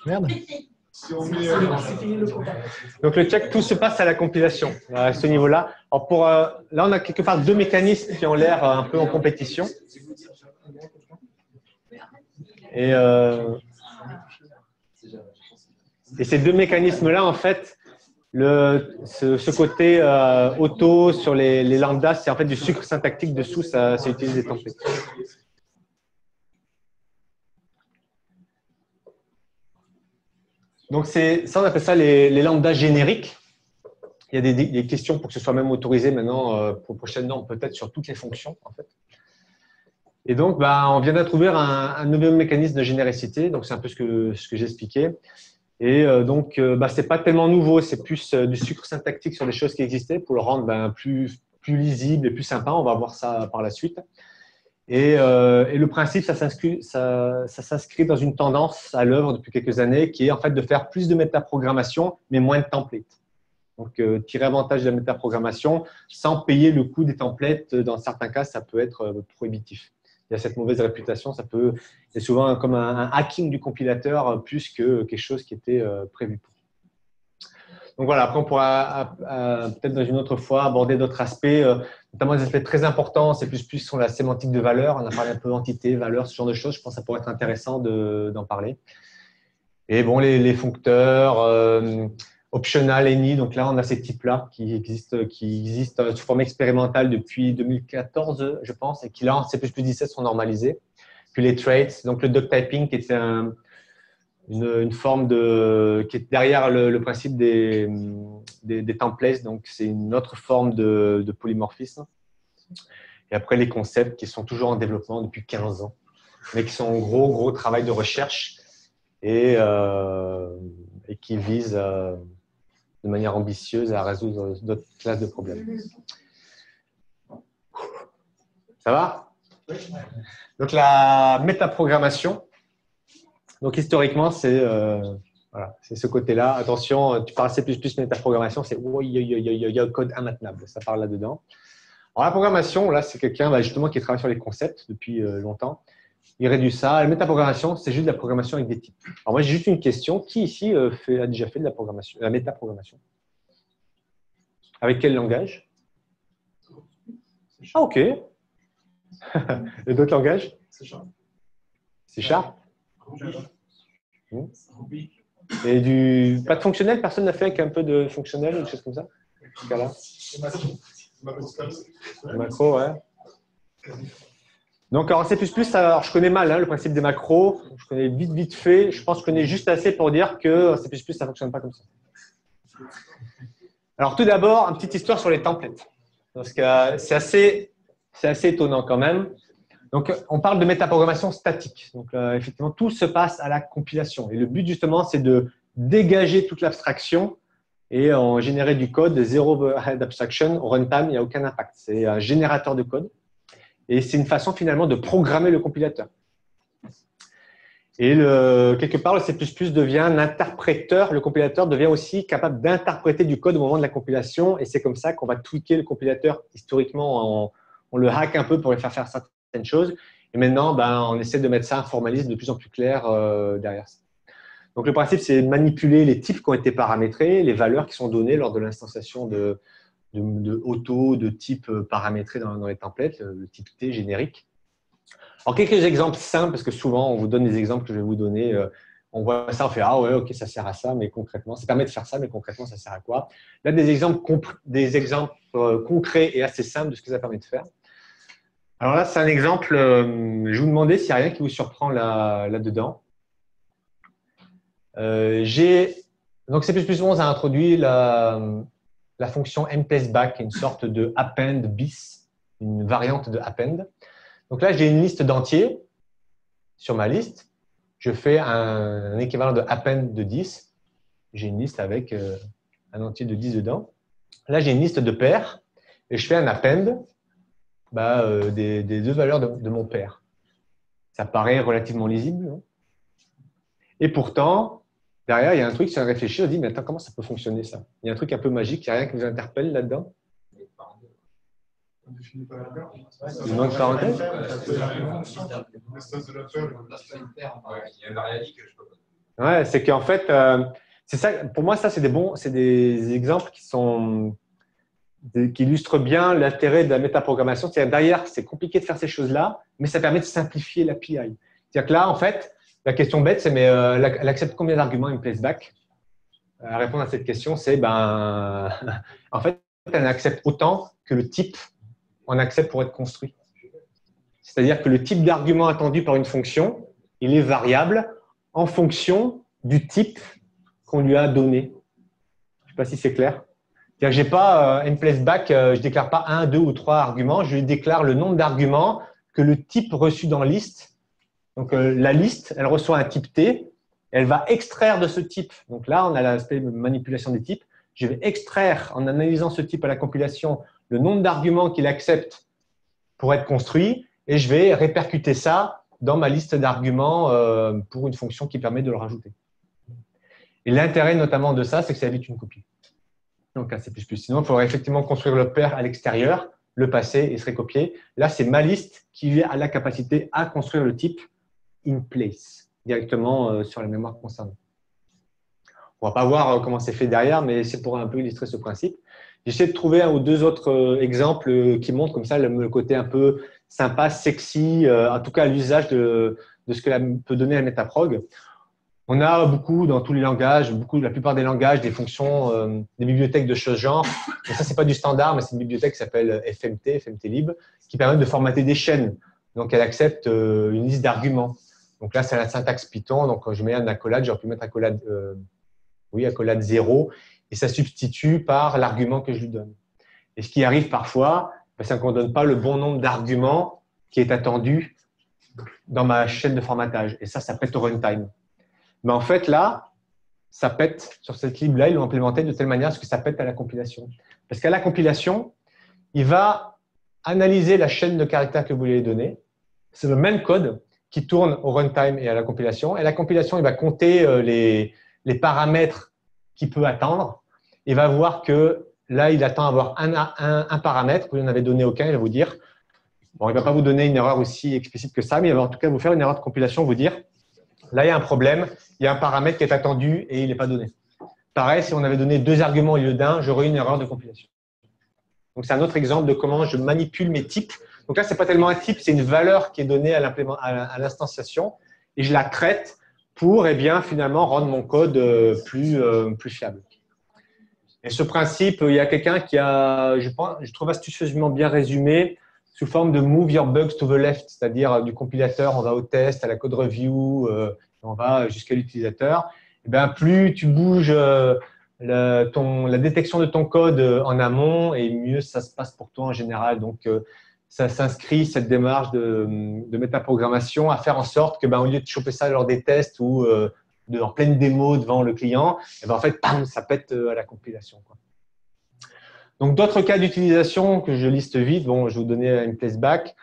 S6: merde.
S5: Si on met,
S3: C'est fini le combat.
S1: Donc le check, tout se passe à la compilation, à ce niveau-là. Alors là, on a quelque part deux mécanismes qui ont l'air un peu en compétition. Et ces deux mécanismes-là, en fait, ce côté auto sur les lambdas, c'est en fait du sucre syntactique dessous, ça utilise des templates. Donc ça, on appelle ça les lambdas génériques. Il y a des questions pour que ce soit même autorisé maintenant pour prochainement, peut-être sur toutes les fonctions, en fait. Et donc, on vient d'introduire un nouveau mécanisme de généricité. Donc, c'est un peu ce que j'expliquais. Et donc, c'est pas tellement nouveau. C'est plus du sucre syntactique sur des choses qui existaient pour le rendre plus lisible et plus sympa. On va voir ça par la suite. Et le principe, ça s'inscrit dans une tendance à l'œuvre depuis quelques années qui est en fait de faire plus de métaprogrammation, mais moins de templates. Donc, tirer avantage de la métaprogrammation sans payer le coût des templates. Dans certains cas, ça peut être prohibitif. Il y a cette mauvaise réputation. C'est souvent comme un hacking du compilateur plus que quelque chose qui était prévu pour. Donc voilà, après on pourra peut-être dans une autre fois aborder d'autres aspects, notamment des aspects très importants, C++ sont la sémantique de valeur. On a parlé un peu d'entité, valeur, ce genre de choses. Je pense que ça pourrait être intéressant d'en parler. Et bon, les foncteurs, optional, any, donc là on a ces types-là qui existent sous forme expérimentale depuis 2014, je pense, et qui là en C++ 17 sont normalisés. Puis les traits, donc le duck typing qui était une forme qui est derrière le principe des templates, donc c'est une autre forme de polymorphisme. Et après les concepts qui sont toujours en développement depuis 15 ans, mais qui sont un gros travail de recherche et qui visent de manière ambitieuse à résoudre d'autres classes de problèmes. Ça va? Donc la métaprogrammation. Donc historiquement, c'est ce côté-là. Attention, tu parles C++ métaprogrammation, c'est il y a un code immaintenable. Ça parle là-dedans. Alors la programmation, là, c'est quelqu'un justement qui travaille sur les concepts depuis longtemps. Il réduit ça. La métaprogrammation, c'est juste de la programmation avec des types. Alors moi, j'ai juste une question. Qui ici a déjà fait de la programmation, la métaprogrammation? Avec quel langage? Ah, ok. Et d'autres langages? C#. Et pas de fonctionnel? Personne n'a fait avec un peu de fonctionnel ou des choses comme ça? Macro, ouais. Donc, en C++, alors, je connais mal le principe des macros. Je connais vite fait. Je pense que je connais juste assez pour dire que C++, ça ne fonctionne pas comme ça. Alors, tout d'abord, une petite histoire sur les templates. Parce que c'est assez étonnant quand même. Donc, on parle de métaprogrammation statique. Donc, effectivement, tout se passe à la compilation. Et le but, justement, c'est de dégager toute l'abstraction et en générer du code, zéro overhead abstraction. Au runtime, il n'y a aucun impact. C'est un générateur de code. Et c'est une façon, finalement, de programmer le compilateur. Et quelque part, le C++ devient un interpréteur. Le compilateur devient aussi capable d'interpréter du code au moment de la compilation. Et c'est comme ça qu'on va tweaker le compilateur. Historiquement, on le hack un peu pour lui faire certaines choses. Et maintenant, on essaie de mettre ça, un formalisme de plus en plus clair derrière ça. Donc, le principe, c'est de manipuler les types qui ont été paramétrés, les valeurs qui sont données lors de l'instanciation de auto, de type paramétré dans les templates, le type T générique. Alors, quelques exemples simples, parce que souvent, on vous donne des exemples que je vais vous donner. On voit ça, on fait « Ah ouais, ok, ça sert à ça, mais concrètement, ça permet de faire ça, mais concrètement, ça sert à quoi ?» Là, des exemples concrets et assez simples de ce que ça permet de faire. Alors là, c'est un exemple. Je vais vous demander s'il n'y a rien qui vous surprend là-dedans. Donc, C++ 11 a introduit la fonction mPlaceBack, une sorte de append bis, une variante de append. Donc là, j'ai une liste d'entiers sur ma liste. Je fais un équivalent de append de 10. J'ai une liste avec un entier de 10 dedans. Là, j'ai une liste de paires et je fais un append des deux valeurs de mon paire. Ça paraît relativement lisible, non? Et pourtant, derrière, il y a un truc, si on réfléchit, on dit, mais attends, comment ça peut fonctionner ça? Il y a un truc un peu magique, il n'y a rien qui vous interpelle là-dedans?
S5: On définit pas la paire.
S1: Une longue parenthèse?
S5: L'espace de la paire.
S2: Il y a une variabilité que je peux pas.
S1: Ouais, c'est qu'en fait, c'est ça, pour moi, ça, c'est des exemples qui illustrent bien l'intérêt de la métaprogrammation. C'est-à-dire, derrière, c'est compliqué de faire ces choses-là, mais ça permet de simplifier l'API. C'est-à-dire que là, en fait, la question bête, c'est mais elle accepte combien d'arguments une placeback? À répondre à cette question, c'est en fait, elle accepte autant que le type en accepte pour être construit. C'est-à-dire que le type d'argument attendu par une fonction, il est variable en fonction du type qu'on lui a donné. Je ne sais pas si c'est clair. C'est-à-dire que je n'ai pas une placeback, je ne déclare pas 1, 2 ou 3 arguments, je lui déclare le nombre d'arguments que le type reçu dans liste. Donc, la liste, elle reçoit un type T, elle va extraire de ce type. Donc là, on a l'aspect de manipulation des types. Je vais extraire, en analysant ce type à la compilation, le nombre d'arguments qu'il accepte pour être construit et je vais répercuter ça dans ma liste d'arguments pour une fonction qui permet de le rajouter. Et l'intérêt notamment de ça, c'est que ça évite une copie. Donc, C++. Sinon, il faudrait effectivement construire le pair à l'extérieur, le passer et se recopier. Là, c'est ma liste qui a la capacité à construire le type in place directement sur la mémoire concernée. On ne va pas voir comment c'est fait derrière, mais c'est pour un peu illustrer ce principe. J'essaie de trouver un ou deux autres exemples qui montrent comme ça le côté un peu sympa, sexy, en tout cas l'usage de ce que peut donner la métaprog. On a beaucoup dans tous les langages, la plupart des langages, des fonctions, des bibliothèques de ce genre. Et ça, c'est pas du standard, mais c'est une bibliothèque qui s'appelle FMT-lib, qui permet de formater des chaînes. Donc, elle accepte une liste d'arguments. Donc là, c'est la syntaxe Python. Donc, quand je mets un accolade, j'aurais pu mettre accolade 0, et ça substitue par l'argument que je lui donne. Et ce qui arrive parfois, c'est qu'on ne donne pas le bon nombre d'arguments qui est attendu dans ma chaîne de formatage. Et ça pète au runtime. Mais en fait, là, ça pète sur cette lib-là, ils l'ont implémenté de telle manière à ce que ça pète à la compilation. Parce qu'à la compilation, il va analyser la chaîne de caractères que vous lui avez donnée. C'est le même code qui tourne au runtime et à la compilation. Et la compilation, il va compter les paramètres qu'il peut attendre. Il va voir que là, il attend avoir un paramètre. Vous n'en avez donné aucun. Il va vous dire, bon, il ne va pas vous donner une erreur aussi explicite que ça, mais il va en tout cas vous faire une erreur de compilation, vous dire, là, il y a un problème, il y a un paramètre qui est attendu et il n'est pas donné. Pareil, si on avait donné 2 arguments au lieu d'un, j'aurais une erreur de compilation. Donc, c'est un autre exemple de comment je manipule mes types. Donc là, ce n'est pas tellement un type, c'est une valeur qui est donnée à l'instanciation et je la traite pour finalement rendre mon code plus fiable. Et ce principe, il y a quelqu'un qui a, je trouve astucieusement bien résumé sous forme de move your bugs to the left, c'est-à-dire du compilateur, on va au test, à la code review, on va jusqu'à l'utilisateur. Et bien, plus tu bouges la détection de ton code en amont, et mieux ça se passe pour toi en général. Donc, ça s'inscrit, cette démarche de métaprogrammation, à faire en sorte que, au lieu de choper ça lors des tests ou en pleine démo devant le client, et en fait, bam, ça pète à la compilation, quoi. Donc, d'autres cas d'utilisation que je liste vite, bon, je vais vous donner une placeback.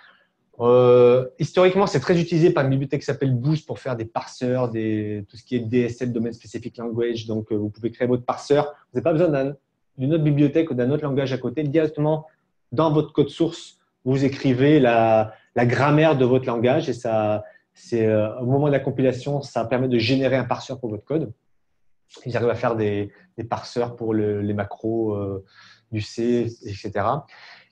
S1: Historiquement, c'est très utilisé par une bibliothèque qui s'appelle Boost pour faire des parseurs, tout ce qui est DSL, Domain Specific Language. Donc, vous pouvez créer votre parseur. Vous n'avez pas besoin d'une autre bibliothèque ou d'un autre langage à côté. Directement, dans votre code source, vous écrivez la grammaire de votre langage et ça, au moment de la compilation, ça permet de générer un parseur pour votre code. Ils arrivent à faire des parseurs pour les macros du C, etc.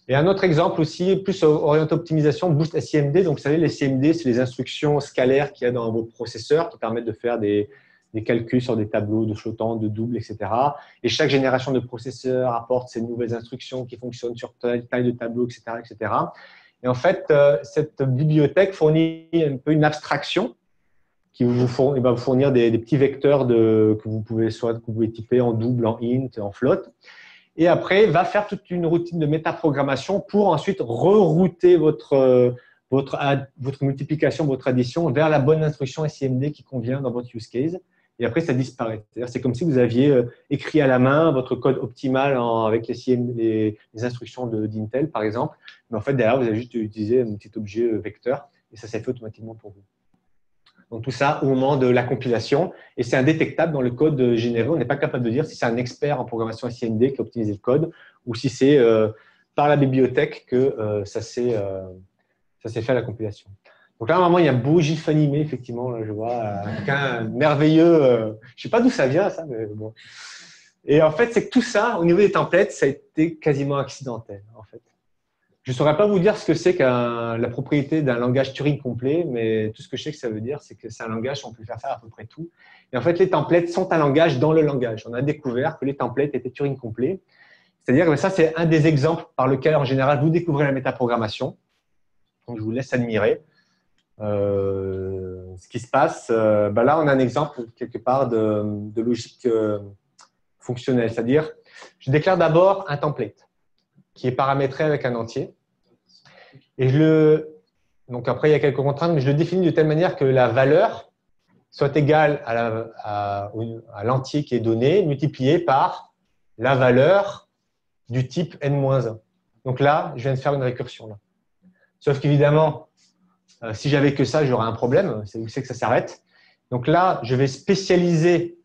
S1: Et un autre exemple aussi, plus orienté optimisation, Boost SIMD. Donc, vous savez, les CMD, c'est les instructions scalaires qu'il y a dans vos processeurs qui permettent de faire des calculs sur des tableaux de flottants, de doubles, etc. Et chaque génération de processeurs apporte ces nouvelles instructions qui fonctionnent sur telle taille de tableau, etc., etc. Et en fait, cette bibliothèque fournit un peu une abstraction qui va vous fournir des petits vecteurs que vous pouvez typer en double, en int, en float. Et après, va faire toute une routine de métaprogrammation pour ensuite rerouter votre multiplication, votre addition vers la bonne instruction SIMD qui convient dans votre use case. Et après, ça disparaît. C'est comme si vous aviez écrit à la main votre code optimal avec les instructions d'Intel, par exemple. Mais en fait, derrière, vous avez juste utilisé un petit objet vecteur et ça s'est fait automatiquement pour vous. Donc, tout ça au moment de la compilation. Et c'est indétectable dans le code généré. On n'est pas capable de dire si c'est un expert en programmation SIMD qui a optimisé le code ou si c'est par la bibliothèque que ça s'est fait à la compilation. Donc là, normalement, il y a un beau GIF animé, effectivement. Là, je vois un merveilleux… je ne sais pas d'où ça vient, ça, mais bon. Et en fait, c'est que tout ça, au niveau des templates, ça a été quasiment accidentel, en fait. Je ne saurais pas vous dire ce que c'est la propriété d'un langage Turing complet, mais tout ce que je sais que ça veut dire, c'est que c'est un langage où on peut faire à peu près tout. Et en fait, les templates sont un langage dans le langage. On a découvert que les templates étaient Turing complets. C'est-à-dire que ça, c'est un des exemples par lequel, en général, vous découvrez la métaprogrammation. Donc, je vous laisse admirer ce qui se passe. Là, on a un exemple, quelque part, de logique fonctionnelle. C'est-à-dire, je déclare d'abord un template qui est paramétré avec un entier. Et donc après, il y a quelques contraintes, mais je le définis de telle manière que la valeur soit égale à l'entier qui est donné, multiplié par la valeur du type n-1. Donc là, je viens de faire une récursion. Là. Sauf qu'évidemment, si j'avais que ça, j'aurais un problème. C'est où c'est que ça s'arrête. Donc là, je vais spécialiser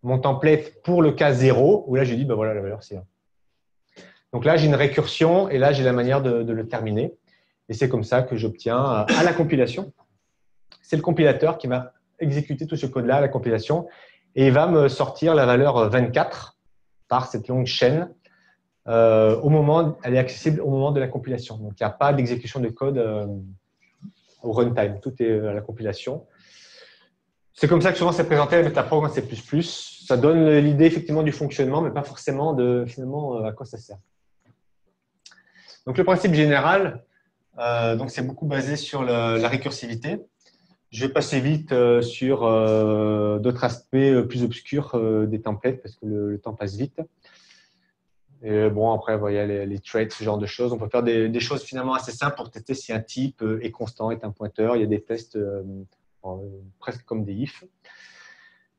S1: mon template pour le cas 0, où là, je dis, ben voilà, la valeur, c'est 1. Donc là, j'ai une récursion et là, j'ai la manière de le terminer. Et c'est comme ça que j'obtiens à la compilation. C'est le compilateur qui va exécuter tout ce code-là à la compilation et il va me sortir la valeur 24 par cette longue chaîne. Elle est accessible au moment de la compilation. Donc, il n'y a pas d'exécution de code au runtime. Tout est à la compilation. C'est comme ça que souvent c'est présenté la métaprog en C++. Ça donne l'idée effectivement du fonctionnement, mais pas forcément de finalement à quoi ça sert. Donc, le principe général, c'est beaucoup basé sur la récursivité. Je vais passer vite sur d'autres aspects plus obscurs des templates parce que le temps passe vite. Et bon, après, il y a les traits, ce genre de choses. On peut faire des choses finalement assez simples pour tester si un type est constant, est un pointeur. Il y a des tests presque comme des ifs.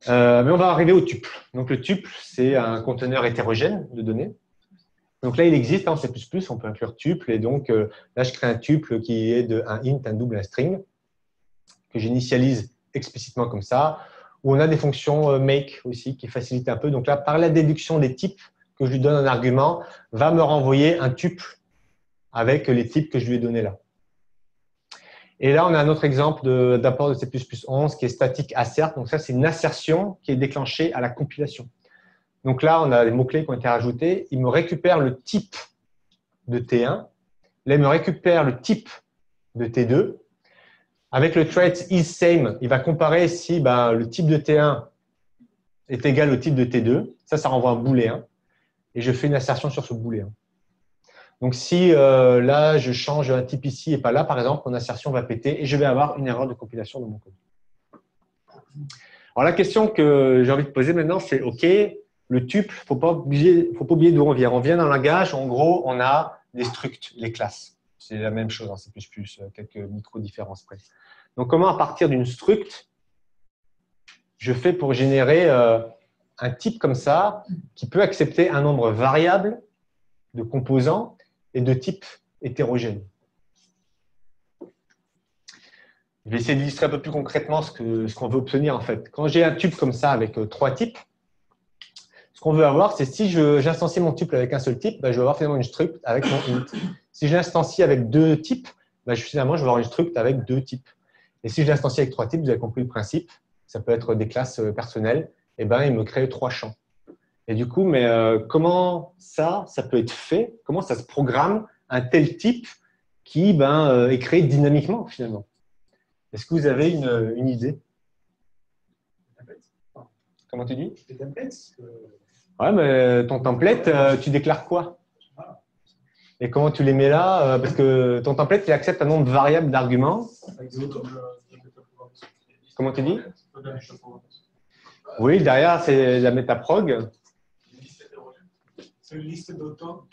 S1: Mais on va arriver au tuple. Donc, le tuple, c'est un conteneur hétérogène de données. Donc là, il existe en C++, on peut inclure tuple. Et donc, là, je crée un tuple qui est de un int, un double, un string, que j'initialise explicitement comme ça. Où on a des fonctions make aussi qui facilitent un peu. Donc là, par la déduction des types que je lui donne un argument, va me renvoyer un tuple avec les types que je lui ai donnés là. Et là, on a un autre exemple d'apport de C++11 qui est static assert. Donc ça, c'est une assertion qui est déclenchée à la compilation. Donc là, on a les mots-clés qui ont été rajoutés. Il me récupère le type de T1. Là, il me récupère le type de T2. Avec le trait isSame, il va comparer si le type de T1 est égal au type de T2. Ça renvoie un booléen. Et je fais une assertion sur ce booléen. Donc, si là, je change un type ici et pas là, par exemple, mon assertion va péter et je vais avoir une erreur de compilation dans mon code. Alors, la question que j'ai envie de poser maintenant, c'est OK, le tuple, il ne faut pas oublier d'où on vient. On vient d'un langage, en gros, on a des structs, les classes. C'est la même chose en C++, quelques micro-différences près. Donc, comment, à partir d'une struct, je fais pour générer un type comme ça qui peut accepter un nombre variable de composants et de type hétérogène. Je vais essayer d'illustrer un peu plus concrètement ce qu'on veut obtenir en fait. Quand j'ai un tuple comme ça avec 3 types, ce qu'on veut avoir, c'est si j'instancie mon tuple avec un seul type, je vais avoir finalement une struct avec mon int. Si je l'instancie avec 2 types, finalement, je vais avoir une struct avec 2 types. Et si je l'instancie avec 3 types, vous avez compris le principe, ça peut être des classes personnelles, et il me crée 3 champs. Et du coup, comment ça peut être fait? Comment ça se programme un tel type qui est créé dynamiquement finalement? Est-ce que vous avez une idée? Comment tu dis? Ouais, mais ton template, tu déclares quoi? Et comment tu les mets là? Parce que ton template, il accepte un nombre variable d'arguments. Comment tu dis? Oui, derrière, c'est la métaprog.
S4: C'est une liste d'auto.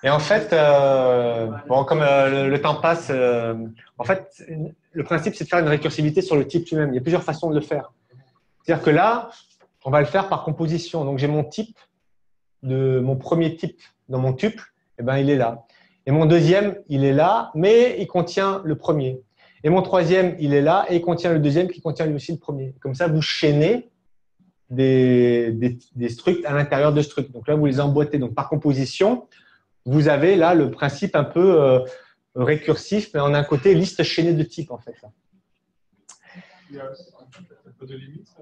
S1: Et en fait, comme le temps passe, en fait, le principe, c'est de faire une récursivité sur le type lui-même. Il y a plusieurs façons de le faire. C'est-à-dire que là, on va le faire par composition. Donc, j'ai mon type, mon premier type dans mon tuple, il est là. Et mon deuxième, il est là, mais il contient le premier. Et mon troisième, il est là et il contient le deuxième qui contient lui aussi le premier. Comme ça, vous chaînez des structs à l'intérieur de structs. Donc là, vous les emboîtez. Donc par composition, vous avez là le principe un peu récursif, mais en un côté liste chaînée de types en fait. Là.
S5: Il y a un peu de limites.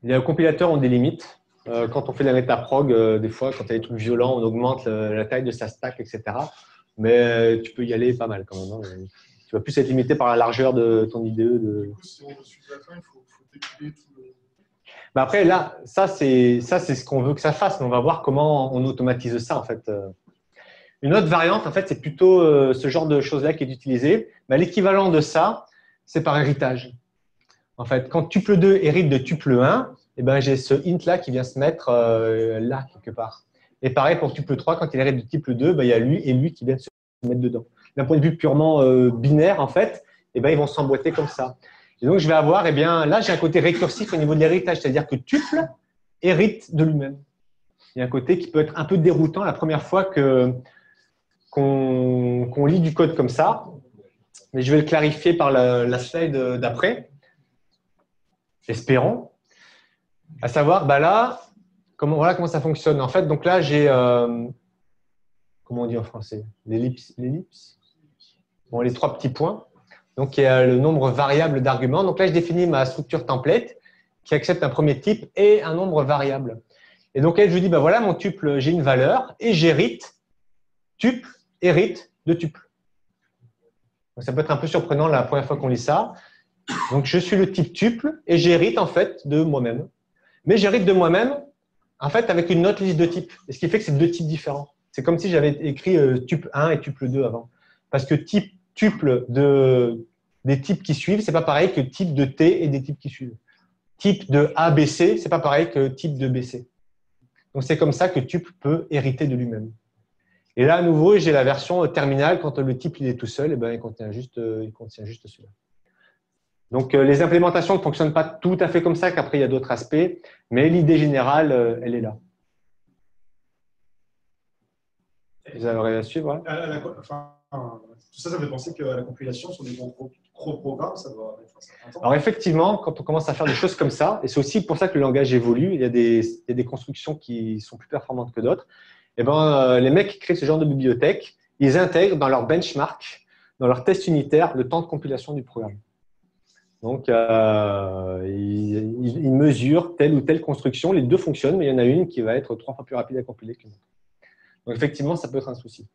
S1: Les compilateurs ont des limites. Quand on fait de la métaprog, des fois, quand il y a des trucs violents, on augmente la taille de sa stack, etc. Mais tu peux y aller pas mal quand même. Hein. Tu vas plus être limité par la largeur de ton IDE.
S5: Du coup, si on veut suivre la fin, il faut découler tout le…
S1: Bah après, là, ça c'est ce qu'on veut que ça fasse. Mais on va voir comment on automatise ça, en fait. Une autre variante, en fait, c'est plutôt ce genre de choses-là qui est utilisé. Bah, l'équivalent de ça, c'est par héritage. En fait, quand tuple 2 hérite de tuple 1, eh ben, j'ai ce int-là qui vient se mettre là, quelque part. Et pareil pour tuple 3, quand il hérite de tuple 2, ben, il y a lui et lui qui viennent se mettre dedans. D'un point de vue purement binaire, en fait, eh ben, ils vont s'emboîter comme ça. Et donc, je vais avoir, eh bien, là, j'ai un côté récursif au niveau de l'héritage, c'est-à-dire que tuple hérite de lui-même. Il y a un côté qui peut être un peu déroutant la première fois qu'on lit du code comme ça. Mais je vais le clarifier par la slide d'après. Espérons. À savoir, bah là, voilà comment ça fonctionne. En fait, donc là, j'ai, comment on dit en français? L'ellipse. Bon, les trois petits points. Donc, il y a le nombre variable d'arguments. Donc là, je définis ma structure template qui accepte un premier type et un nombre variable. Et donc, là, je dis, bah voilà, mon tuple, j'ai une valeur et j'hérite, tuple, hérite de tuple. Donc, ça peut être un peu surprenant la première fois qu'on lit ça. Donc, je suis le type tuple et j'hérite en fait de moi-même. Mais j'hérite de moi-même en fait avec une autre liste de types. Et ce qui fait que c'est deux types différents. C'est comme si j'avais écrit tuple 1 et tuple 2 avant. Parce que tuple des types qui suivent, c'est pas pareil que type de T et des types qui suivent. Type de ABC, c'est pas pareil que type de BC. Donc, c'est comme ça que tuple peut hériter de lui-même. Et là, à nouveau, j'ai la version terminale. Quand le type il est tout seul, eh ben, il contient juste celui-là. Donc, les implémentations ne fonctionnent pas tout à fait comme ça, qu'après, il y a d'autres aspects. Mais l'idée générale, elle est là. Vous avez à suivre, hein?
S5: Tout ça, ça fait penser qu'à la compilation, sur des gros programmes, ça doit mettre un certain temps.
S1: Alors, effectivement, quand on commence à faire des choses comme ça, et c'est aussi pour ça que le langage évolue, il y a des constructions qui sont plus performantes que d'autres, et ben, les mecs qui créent ce genre de bibliothèque, ils intègrent dans leur benchmark, dans leur test unitaire, le temps de compilation du programme. Donc, ils mesurent telle ou telle construction. Les deux fonctionnent, mais il y en a une qui va être 3 fois plus rapide à compiler qu'une autre. Donc, effectivement, ça peut être un souci.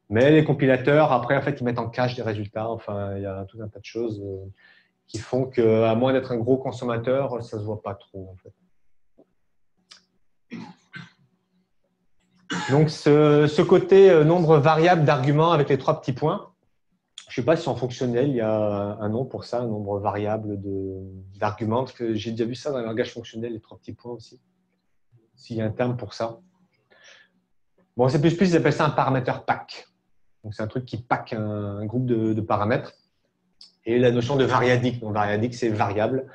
S1: Mais les compilateurs, après, en fait, ils mettent en cache des résultats. Enfin, il y a tout un tas de choses qui font qu'à moins d'être un gros consommateur, ça ne se voit pas trop, en fait. Donc, ce côté nombre variable d'arguments avec les 3 petits points, je ne sais pas si en fonctionnel, il y a un nom pour ça, un nombre variable d'arguments, parce que j'ai déjà vu ça dans le langage fonctionnel, les 3 petits points aussi. S'il y a un terme pour ça. Bon, C++, ils appellent ça un paramètre pack. Donc, c'est un truc qui pack un groupe de paramètres. Et la notion de variadique. Donc, variadique, c'est variable.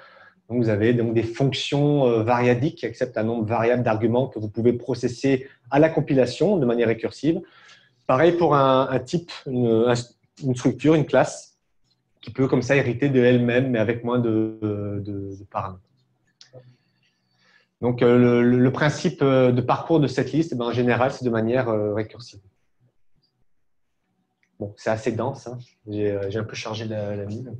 S1: Donc, vous avez donc des fonctions variadiques qui acceptent un nombre variable d'arguments que vous pouvez processer à la compilation de manière récursive. Pareil pour un type, une structure, une classe qui peut comme ça hériter de elle-même, mais avec moins de paramètres. Donc, le principe de parcours de cette liste, en général, c'est de manière récursive. Bon, c'est assez dense. Hein. J'ai un peu chargé la mine.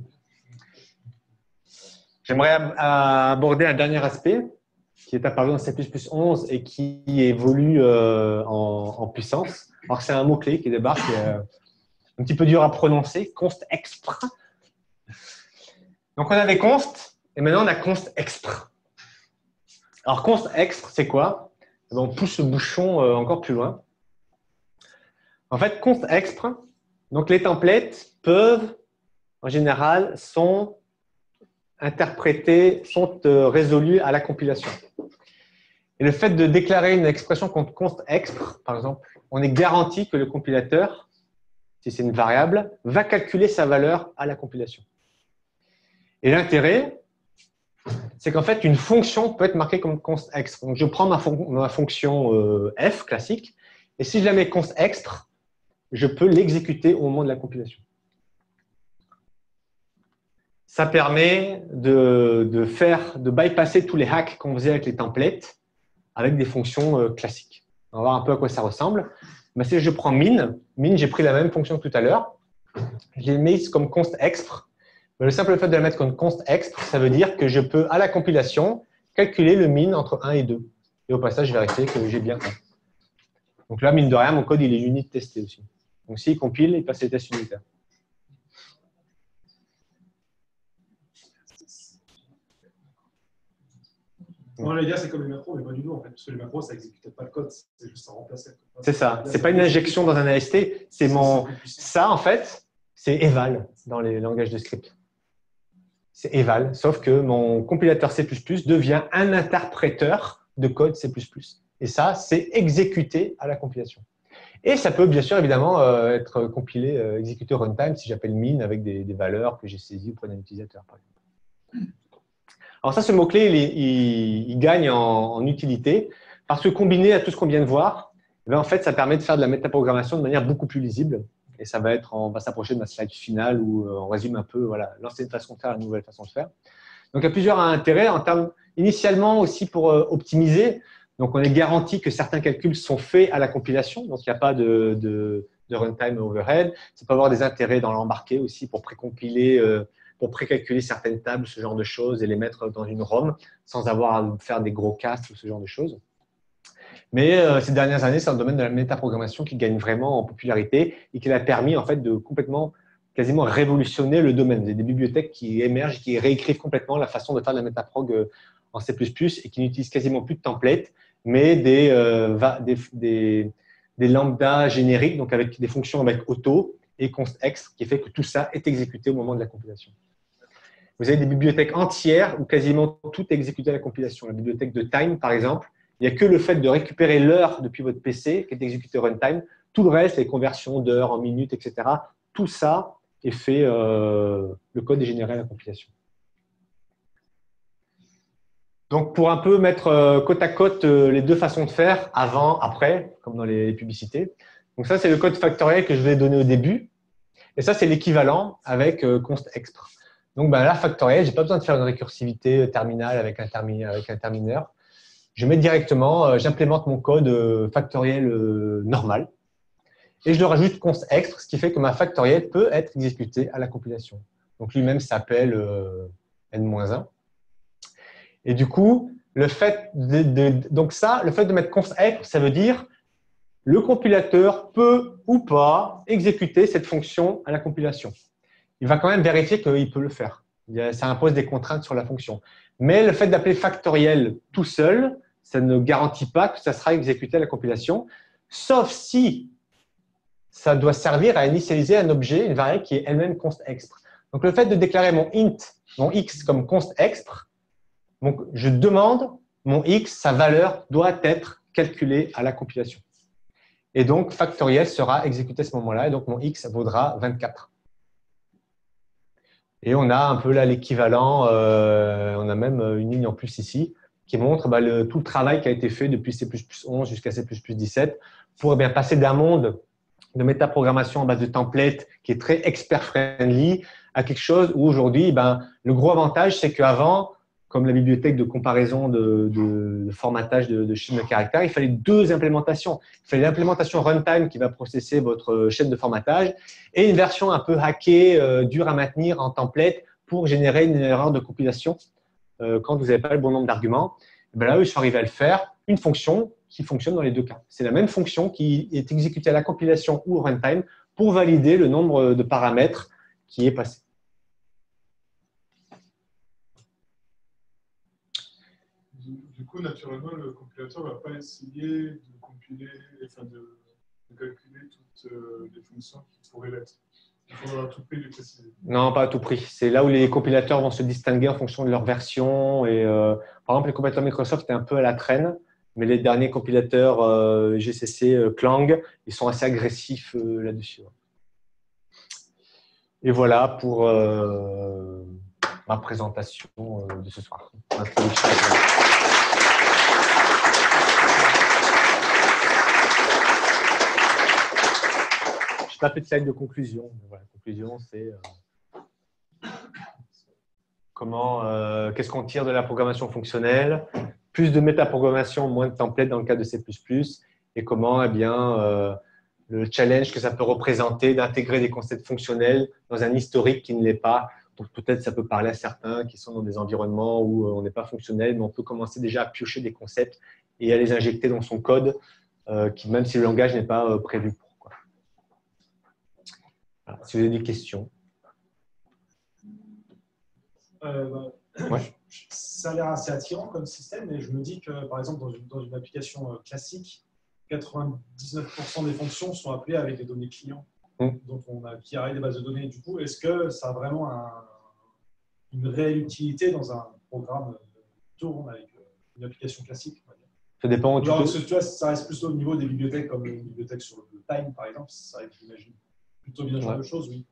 S1: J'aimerais aborder un dernier aspect qui est apparu dans C++11 et qui évolue en puissance. Alors, c'est un mot-clé qui débarque, un petit peu dur à prononcer, const expr. Donc, on avait const et maintenant on a const expr. Alors, const expr, c'est quoi? On pousse le bouchon encore plus loin. En fait, const expr, donc les templates peuvent, en général, sont interprétés, sont résolus à la compilation. Et le fait de déclarer une expression contre const expr, par exemple, on est garanti que le compilateur, si c'est une variable, va calculer sa valeur à la compilation. Et l'intérêt, c'est qu'en fait, une fonction peut être marquée comme const expr. Donc, je prends ma fonction f classique, et si je la mets const expr, je peux l'exécuter au moment de la compilation. ça permet de bypasser tous les hacks qu'on faisait avec les templates avec des fonctions classiques. On va voir un peu à quoi ça ressemble. Mais si je prends min, j'ai pris la même fonction que tout à l'heure. Je l'ai mise comme const expr. Le simple fait de la mettre comme const expr, ça veut dire que je peux, à la compilation, calculer le min entre 1 et 2. Et au passage, vérifier que j'ai bien 1. Donc là, mine de rien, mon code, il est unit testé aussi. Donc s'il compile, il passe les tests unitaires.
S5: On va dire c'est comme les macros, mais pas du tout en fait, parce que les macros ça n'exécutait pas le code, c'est juste ça remplaçait.
S1: C'est ça. C'est pas une injection dans un AST, c'est ça en fait, c'est eval dans les langages de script. C'est eval, sauf que mon compilateur C++ devient un interpréteur de code C++. Et ça, c'est exécuté à la compilation. Et ça peut bien sûr évidemment être compilé, exécuté au runtime si j'appelle min avec des valeurs que j'ai saisies auprès d'un utilisateur par exemple. Alors ça, ce mot-clé, il gagne en utilité parce que combiné à tout ce qu'on vient de voir, en fait, ça permet de faire de la métaprogrammation de manière beaucoup plus lisible. Et ça va être, on va s'approcher de ma slide finale où on résume un peu voilà, l'ancienne façon de faire, la nouvelle façon de faire. Donc, il y a plusieurs intérêts en termes, initialement aussi pour optimiser. Donc, on est garanti que certains calculs sont faits à la compilation. Donc, il n'y a pas de runtime overhead. Ça peut avoir des intérêts dans l'embarqué aussi pour précompiler, pour précalculer certaines tables, ce genre de choses, et les mettre dans une ROM sans avoir à faire des gros castes ou ce genre de choses. Mais ces dernières années, c'est un domaine de la métaprogrammation qui gagne vraiment en popularité et qui a permis en fait de complètement, quasiment révolutionner le domaine. Il y a des bibliothèques qui émergent, qui réécrivent complètement la façon de faire de la métaprog en C++ et qui n'utilisent quasiment plus de templates, mais des lambdas génériques, donc avec des fonctions avec auto et const expr, qui fait que tout ça est exécuté au moment de la compilation. Vous avez des bibliothèques entières où quasiment tout est exécuté à la compilation. La bibliothèque de time, par exemple, il n'y a que le fait de récupérer l'heure depuis votre PC qui est exécuté runtime. Tout le reste, les conversions d'heures en minutes, etc., tout ça est fait, le code est généré à la compilation. Donc, pour un peu mettre côte à côte les deux façons de faire, avant, après, comme dans les publicités. Donc, ça, c'est le code factoriel que je vous ai donné au début. Et ça, c'est l'équivalent avec const expr. Donc, là, factoriel, je n'ai pas besoin de faire une récursivité terminale avec un termineur. Je mets directement, j'implémente mon code factoriel normal et je le rajoute const expr, ce qui fait que ma factorielle peut être exécutée à la compilation. Donc, lui-même s'appelle n-1. Et du coup, le fait de mettre const expr, ça veut dire le compilateur peut ou pas exécuter cette fonction à la compilation. Il va quand même vérifier qu'il peut le faire. Ça impose des contraintes sur la fonction. Mais le fait d'appeler factoriel tout seul, ça ne garantit pas que ça sera exécuté à la compilation, sauf si ça doit servir à initialiser un objet, une variable qui est elle-même const expr. Donc, le fait de déclarer mon int, mon x comme const expr, donc je demande mon x, sa valeur doit être calculée à la compilation. Et donc, factoriel sera exécuté à ce moment-là, et donc mon x vaudra 24. Et on a un peu là l'équivalent, on a même une ligne en plus ici, qui montre tout le travail qui a été fait depuis C++11 jusqu'à C++17 pour passer d'un monde de métaprogrammation en base de templates qui est très expert-friendly à quelque chose où aujourd'hui, le gros avantage, c'est qu'avant, comme la bibliothèque de comparaison de formatage de chaîne de caractères, il fallait deux implémentations. Il fallait l'implémentation runtime qui va processer votre chaîne de formatage et une version un peu hackée, dure à maintenir en template pour générer une erreur de compilation quand vous n'avez pas le bon nombre d'arguments. Là, ils sont arrivés à le faire, une fonction qui fonctionne dans les deux cas. C'est la même fonction qui est exécutée à la compilation ou au runtime pour valider le nombre de paramètres qui est passé.
S5: Du coup, naturellement, le compilateur ne va pas essayer de compiler, enfin de calculer toutes les fonctions qui pourraient l'être. Il faut à tout prix les préciser.
S1: Non, pas à tout prix. C'est là où les compilateurs vont se distinguer en fonction de leur version. Et, par exemple, les compilateurs Microsoft étaient un peu à la traîne, mais les derniers compilateurs GCC, Clang, ils sont assez agressifs là-dessus. Et voilà pour ma présentation de ce soir. Je n'ai pas fait de slide de conclusion. Voilà, la conclusion, c'est qu'est-ce qu'on tire de la programmation fonctionnelle, plus de métaprogrammation, moins de templates dans le cas de C++, et comment le challenge que ça peut représenter d'intégrer des concepts fonctionnels dans un historique qui ne l'est pas. Donc peut-être ça peut parler à certains qui sont dans des environnements où on n'est pas fonctionnel, mais on peut commencer déjà à piocher des concepts et à les injecter dans son code, même si le langage n'est pas prévu pour. Quoi. Voilà, si vous avez des questions.
S7: Ouais. Ça a l'air assez attirant comme système, mais je me dis que, par exemple, dans une application classique, 99% des fonctions sont appelées avec des données clients, qui arrivent des bases de données. Du coup, est-ce que ça a vraiment une réelle utilité dans un programme qui tourne avec une application classique?
S1: Ça dépend.
S7: Tu vois, ça reste plutôt au niveau des bibliothèques, comme une bibliothèque sur le Time, par exemple. Ça reste, j'imagine, plutôt bien ce genre de choses, oui.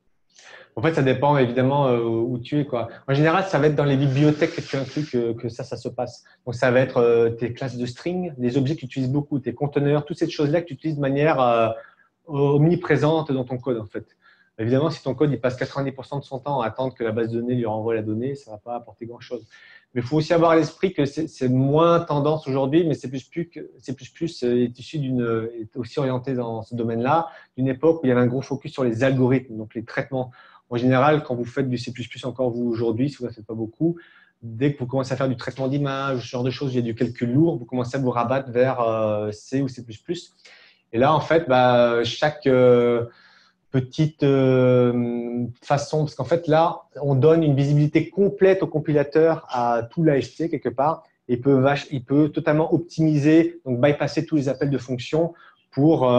S1: En fait, ça dépend évidemment où tu es, quoi. En général, ça va être dans les bibliothèques que tu inclus que ça se passe. Donc, ça va être tes classes de string, des objets que tu utilises beaucoup, tes conteneurs, toutes ces choses-là que tu utilises de manière omniprésente dans ton code, en fait. Évidemment, si ton code il passe 90% de son temps à attendre que la base de données lui renvoie la donnée, ça ne va pas apporter grand-chose. Mais il faut aussi avoir à l'esprit que c'est moins tendance aujourd'hui, mais C++ est aussi orienté dans ce domaine-là, d'une époque où il y avait un gros focus sur les algorithmes, donc les traitements. En général, quand vous faites du C++ encore vous aujourd'hui, si vous ne faites pas beaucoup, dès que vous commencez à faire du traitement d'image, ce genre de choses, il y a du calcul lourd, vous commencez à vous rabattre vers C ou C++. Et là, en fait, chaque petite façon, parce qu'en fait là, on donne une visibilité complète au compilateur à tout l'AST quelque part, et il peut totalement optimiser, donc bypasser tous les appels de fonctions pour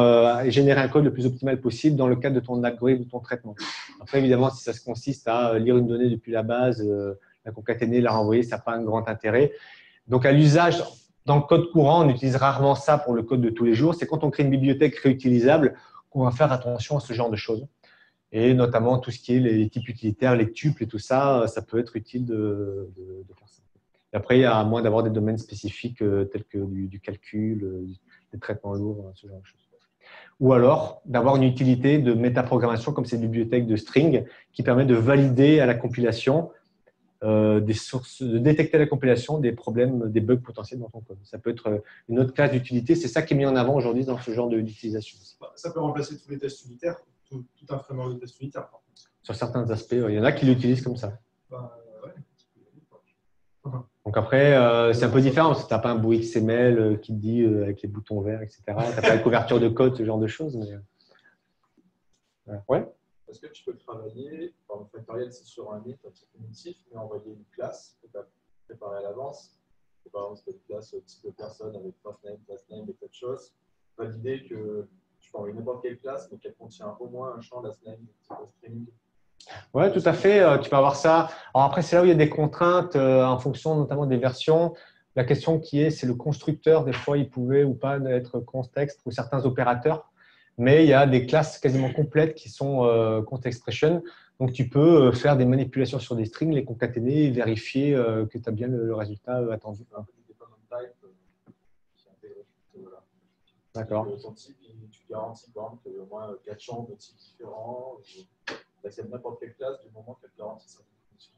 S1: générer un code le plus optimal possible dans le cadre de ton algorithme ou de ton traitement. Après, évidemment, si ça se consiste à lire une donnée depuis la base, la concaténer, la renvoyer, ça n'a pas un grand intérêt. Donc, à l'usage, dans le code courant, on utilise rarement ça pour le code de tous les jours. C'est quand on crée une bibliothèque réutilisable qu'on va faire attention à ce genre de choses. Et notamment, tout ce qui est les types utilitaires, les tuples et tout ça, ça peut être utile de faire ça. Et après, il y a à moins d'avoir des domaines spécifiques tels que du calcul, des traitements lourds, ce genre de choses. Ou alors, d'avoir une utilité de métaprogrammation comme ces bibliothèques de string qui permet de valider à la compilation des sources, de détecter à la compilation des problèmes, des bugs potentiels dans ton code. Ça peut être une autre classe d'utilité. C'est ça qui est mis en avant aujourd'hui dans ce genre d'utilisation.
S7: Ça peut remplacer tous les tests unitaires, tout un framework de tests unitaires.
S1: Sur certains aspects, il y en a qui l'utilisent comme ça. Donc après, c'est un peu différent parce que tu n'as pas un bout XML qui te dit avec les boutons verts, etc. Tu n'as pas la couverture de code, ce genre de choses. Mais... Ouais.
S2: Est-ce que tu peux travailler, par le factoriel, c'est sur un mythe, un petit primitif, mais envoyer une classe que tu as préparée à l'avance. Par exemple, c'est une classe type de personne avec first name, last name et telle chose. Valider que tu peux envoyer n'importe quelle classe, mais qu'elle contient au moins un champ last name, type string.
S1: Oui, tout à fait. Tu peux avoir ça. Alors après, c'est là où il y a des contraintes en fonction notamment des versions. La question qui est, c'est le constructeur. Des fois, il pouvait ou pas être context pour certains opérateurs. Mais il y a des classes quasiment complètes qui sont const expression. Donc, tu peux faire des manipulations sur des strings, les concaténer et vérifier que tu as bien le résultat attendu. D'accord.
S2: Tu garantis par exemple qu'il y a au moins 4 champs de types différents. Tu acceptes n'importe quelle classe du moment qu'elle garantit sa définition.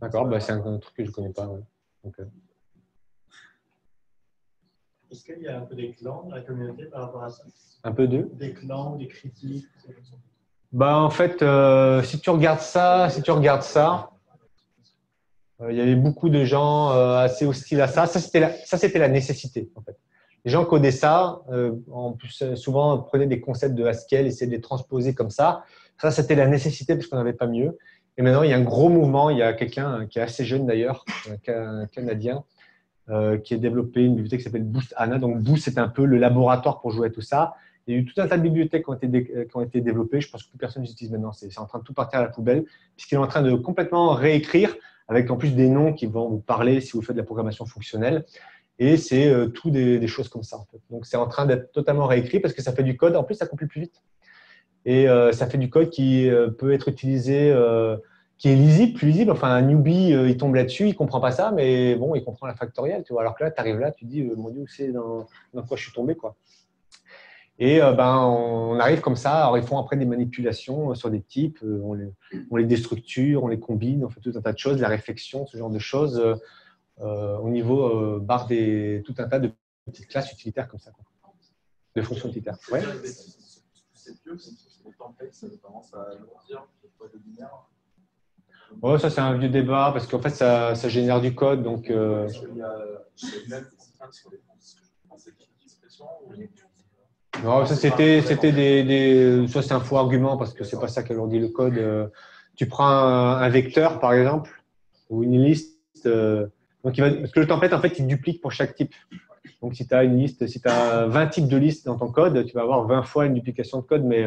S1: D'accord, c'est un truc que je ne connais pas. Ouais. Donc,
S8: est-ce qu'il y a un peu des clans dans la communauté par rapport à ça?
S1: Un peu de
S8: des clans, des critiques?
S1: En fait, si tu regardes ça, il y avait beaucoup de gens assez hostiles à ça. Ça, c'était la nécessité, en fait. Les gens codaient ça, en plus, souvent prenaient des concepts de Haskell, essayaient de les transposer comme ça. Ça, c'était la nécessité parce qu'on n'avait pas mieux. Et maintenant, il y a un gros mouvement. Il y a quelqu'un qui est assez jeune d'ailleurs, un Canadien, qui a développé une bibliothèque qui s'appelle Boost Anna. Donc, Boost, c'est un peu le laboratoire pour jouer à tout ça. Il y a eu tout un tas de bibliothèques qui ont été développées. Je pense que plus personne ne les utilise maintenant. C'est en train de tout partir à la poubelle, puisqu'il est en train de complètement réécrire, avec en plus des noms qui vont vous parler si vous faites de la programmation fonctionnelle. Et c'est tout des choses comme ça, en fait. Donc, c'est en train d'être totalement réécrit parce que ça fait du code. En plus, ça compile plus vite. Et ça fait du code qui peut être utilisé, qui est lisible, plus lisible. Enfin, un newbie, il tombe là-dessus, il ne comprend pas ça, mais bon, il comprend la factorielle. Tu vois. Alors que là, tu arrives là, tu dis, mon Dieu, c'est dans quoi je suis tombé, quoi. Et on arrive comme ça. Alors, ils font après des manipulations sur des types. On les déstructure, on les combine, on fait tout un tas de choses, la réflexion, ce genre de choses au niveau barre tout un tas de petites classes utilitaires comme ça, quoi, de fonctions utilitaires. Ouais.
S2: C'est vieux, c'est le template, ça a tendance à alourdir le poids de binaire.
S1: Oh, ça, c'est un vieux débat parce qu'en fait, ça génère du code. Donc,
S2: il y a même des contraintes sur les expressions.
S1: Non, ça c'était ça c'est un faux argument parce que c'est pas ça qu'alourdit le code. Tu prends un vecteur par exemple ou une liste, donc parce que le template en fait il duplique pour chaque type. Donc si tu as une liste, si tu as 20 types de listes dans ton code, tu vas avoir 20 fois une duplication de code, mais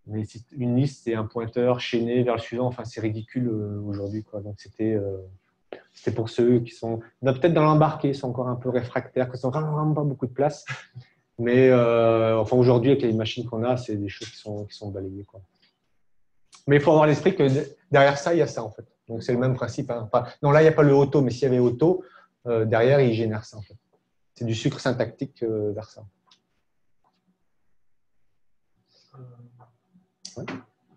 S1: une liste c'est un pointeur chaîné vers le suivant. Enfin c'est ridicule aujourd'hui quoi. Donc c'était pour ceux qui sont peut-être dans l'embarqué, sont encore un peu réfractaires, qui sont vraiment pas beaucoup de place. Mais enfin, aujourd'hui, avec les machines qu'on a, c'est des choses qui sont balayées, quoi. Mais il faut avoir l'esprit que derrière ça, il y a ça, en fait. Donc, c'est le même principe. Hein. Non, là, il n'y a pas le auto, mais s'il y avait auto, derrière, il génère ça, en fait. C'est du sucre syntactique vers ça.
S5: Ouais.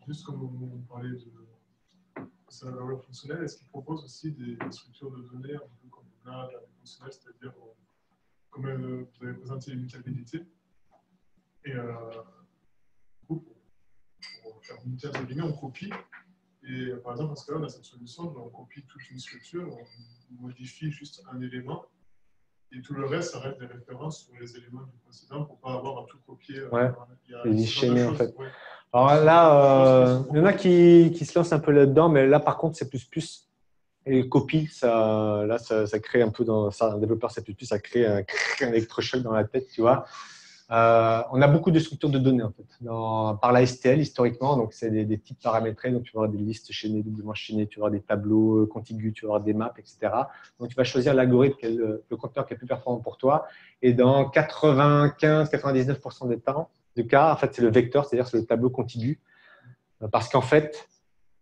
S5: Juste comme on parlait de la valeur fonctionnelle, est-ce qu'il propose aussi des structures de données, un peu comme on a la fonctionnelle, c'est-à-dire comme vous avez présenté l'immutabilité. Et pour faire muter entre guillemets, on copie. Et par exemple, parce que là, on a cette solution, on copie toute une structure, on modifie juste un élément. Et tout le reste, ça reste des références sur les éléments du précédent pour ne pas avoir à tout copier.
S1: Ouais, les chaîner en fait. Ouais. Alors là, il y en a qui se lancent un peu là-dedans, mais là, par contre, c'est plus. Et copie, ça crée un peu un développeur C++, ça crée un électrochoc dans la tête, tu vois. On a beaucoup de structures de données en fait, par la STL historiquement, donc c'est des types paramétrés, donc tu vas avoir des listes chaînées, doublement chaînées, tu vas avoir des tableaux contigus, tu vas avoir des maps, etc. Donc tu vas choisir l'algorithme, le conteneur qui est le plus performant pour toi, et dans 95-99% des cas, en fait, c'est le vecteur, c'est-à-dire c'est le tableau contigu, parce qu'en fait,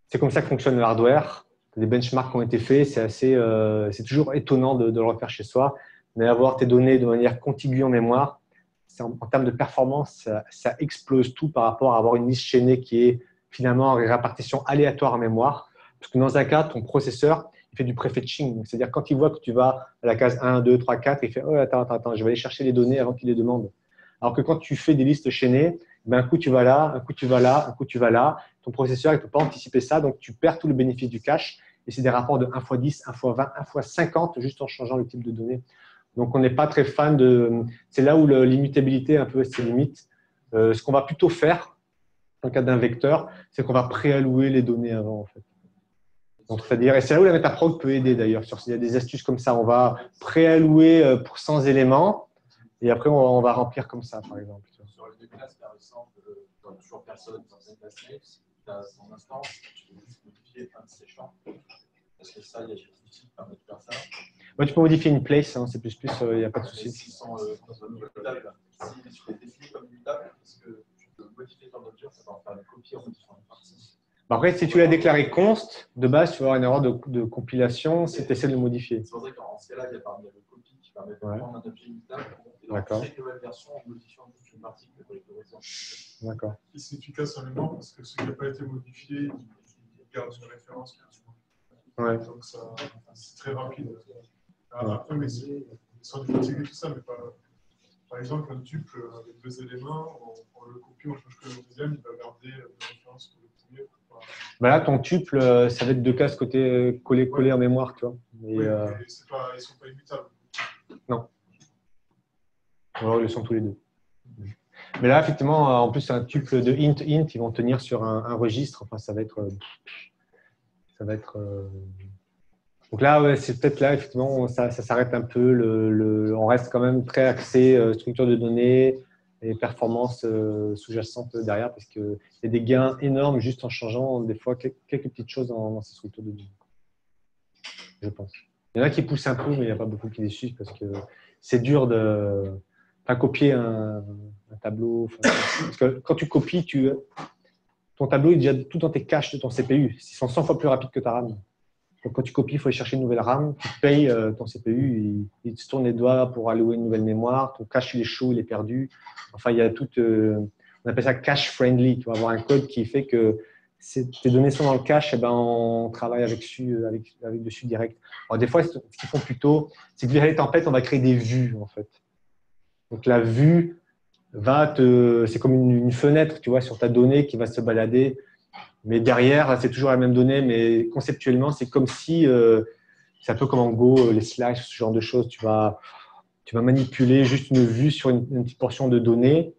S1: c'est comme ça que fonctionne le hardware. Des benchmarks qui ont été faits, c'est toujours étonnant de le refaire chez soi, mais avoir tes données de manière contiguë en mémoire, en termes de performance, ça explose tout par rapport à avoir une liste chaînée qui est finalement en répartition aléatoire en mémoire. Parce que dans un cas, ton processeur, il fait du prefetching. C'est-à-dire quand il voit que tu vas à la case 1, 2, 3, 4, il fait « Oh, attends, je vais aller chercher les données avant qu'il les demande ». Alors que quand tu fais des listes chaînées, un coup tu vas là, un coup tu vas là, un coup tu vas là. Ton processeur ne peut pas anticiper ça, donc tu perds tout le bénéfice du cache. Et c'est des rapports de 1 x 10, 1 x 20, 1 x 50, juste en changeant le type de données. Donc, on n'est pas très fan de… C'est là où l'immutabilité un peu ses limites. Ce qu'on va plutôt faire, dans le cas d'un vecteur, c'est qu'on va préallouer les données avant, en fait. Donc, c'est-à-dire, et c'est là où la métaprog peut aider d'ailleurs. Il y a des astuces comme ça. On va préallouer pour 100 éléments et après, on va remplir comme ça, par exemple.
S2: Sur les deux classes, par exemple, tu n'as toujours personne dans une classe name. Si tu as son instance, tu peux modifier un de ces champs. Est-ce que ça, il y a des outils qui permettent de faire ça?
S1: Ouais, tu peux modifier une place, hein, C++, il n'y a pas de souci.
S2: S'ils sont immutables, si tu les définis comme immutables, est-ce que tu peux modifier ton objet, ça va en faire une copie en modifiant une partie?
S1: Après, si tu l'as déclaré const, de base, tu vas avoir une erreur de compilation si tu essaies de le modifier.
S2: C'est pour ça qu'en ce cas-là, il y a le copie qui permet de prendre un objet immutable et de créer une nouvelle version en modifiant juste une partie que tu as.
S1: D'accord.
S5: C'est efficace en même temps parce que ce qui n'a pas été modifié, il garde une référence.
S1: Ouais.
S5: Donc, c'est très rapide. Après, mais sans fatiguer tout ça, mais par exemple, un tuple avec deux éléments, on le copie, on change que le deuxième, il va garder une référence pour le premier.
S1: Là, ton tuple, ça va être deux cases collées en mémoire, tu vois. Et,
S5: oui, mais ils ne sont pas immutables.
S1: Non. Alors, ils le sont tous les deux. Mais là, effectivement, en plus, c'est un tuple de int, ils vont tenir sur un registre. Enfin, ça va être. Donc là, ouais, c'est peut-être là, effectivement, ça s'arrête un peu. On reste quand même très axé structure de données et performance sous-jacente derrière parce qu'il y a des gains énormes juste en changeant des fois quelques petites choses dans ces structures de données. Je pense. Il y en a qui poussent un peu, mais il n'y a pas beaucoup qui les suivent parce que c'est dur de copier un tableau. Parce que quand tu copies, ton tableau est déjà tout dans tes caches de ton CPU. Ils sont 100 fois plus rapides que ta RAM. Donc, quand tu copies, il faut aller chercher une nouvelle RAM. Tu payes ton CPU, il se tourne les doigts pour allouer une nouvelle mémoire. Ton cache, il est chaud, il est perdu. Enfin, il y a tout. On appelle ça cache friendly. Tu vas avoir un code qui fait que tes données sont dans le cache, et ben, on travaille avec dessus direct. Alors, des fois, ce qu'ils font plutôt, c'est que via les templates, on va créer des vues, en fait. Donc, la vue c'est comme une fenêtre, tu vois, sur ta donnée qui va se balader. Mais derrière, c'est toujours la même donnée, mais conceptuellement, c'est comme si, c'est un peu comme en Go, les slices, ce genre de choses. Tu vas manipuler juste une vue sur une petite portion de données,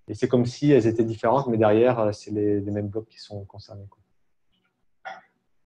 S1: et c'est comme si elles étaient différentes, mais derrière, c'est les mêmes blocs qui sont concernés, quoi.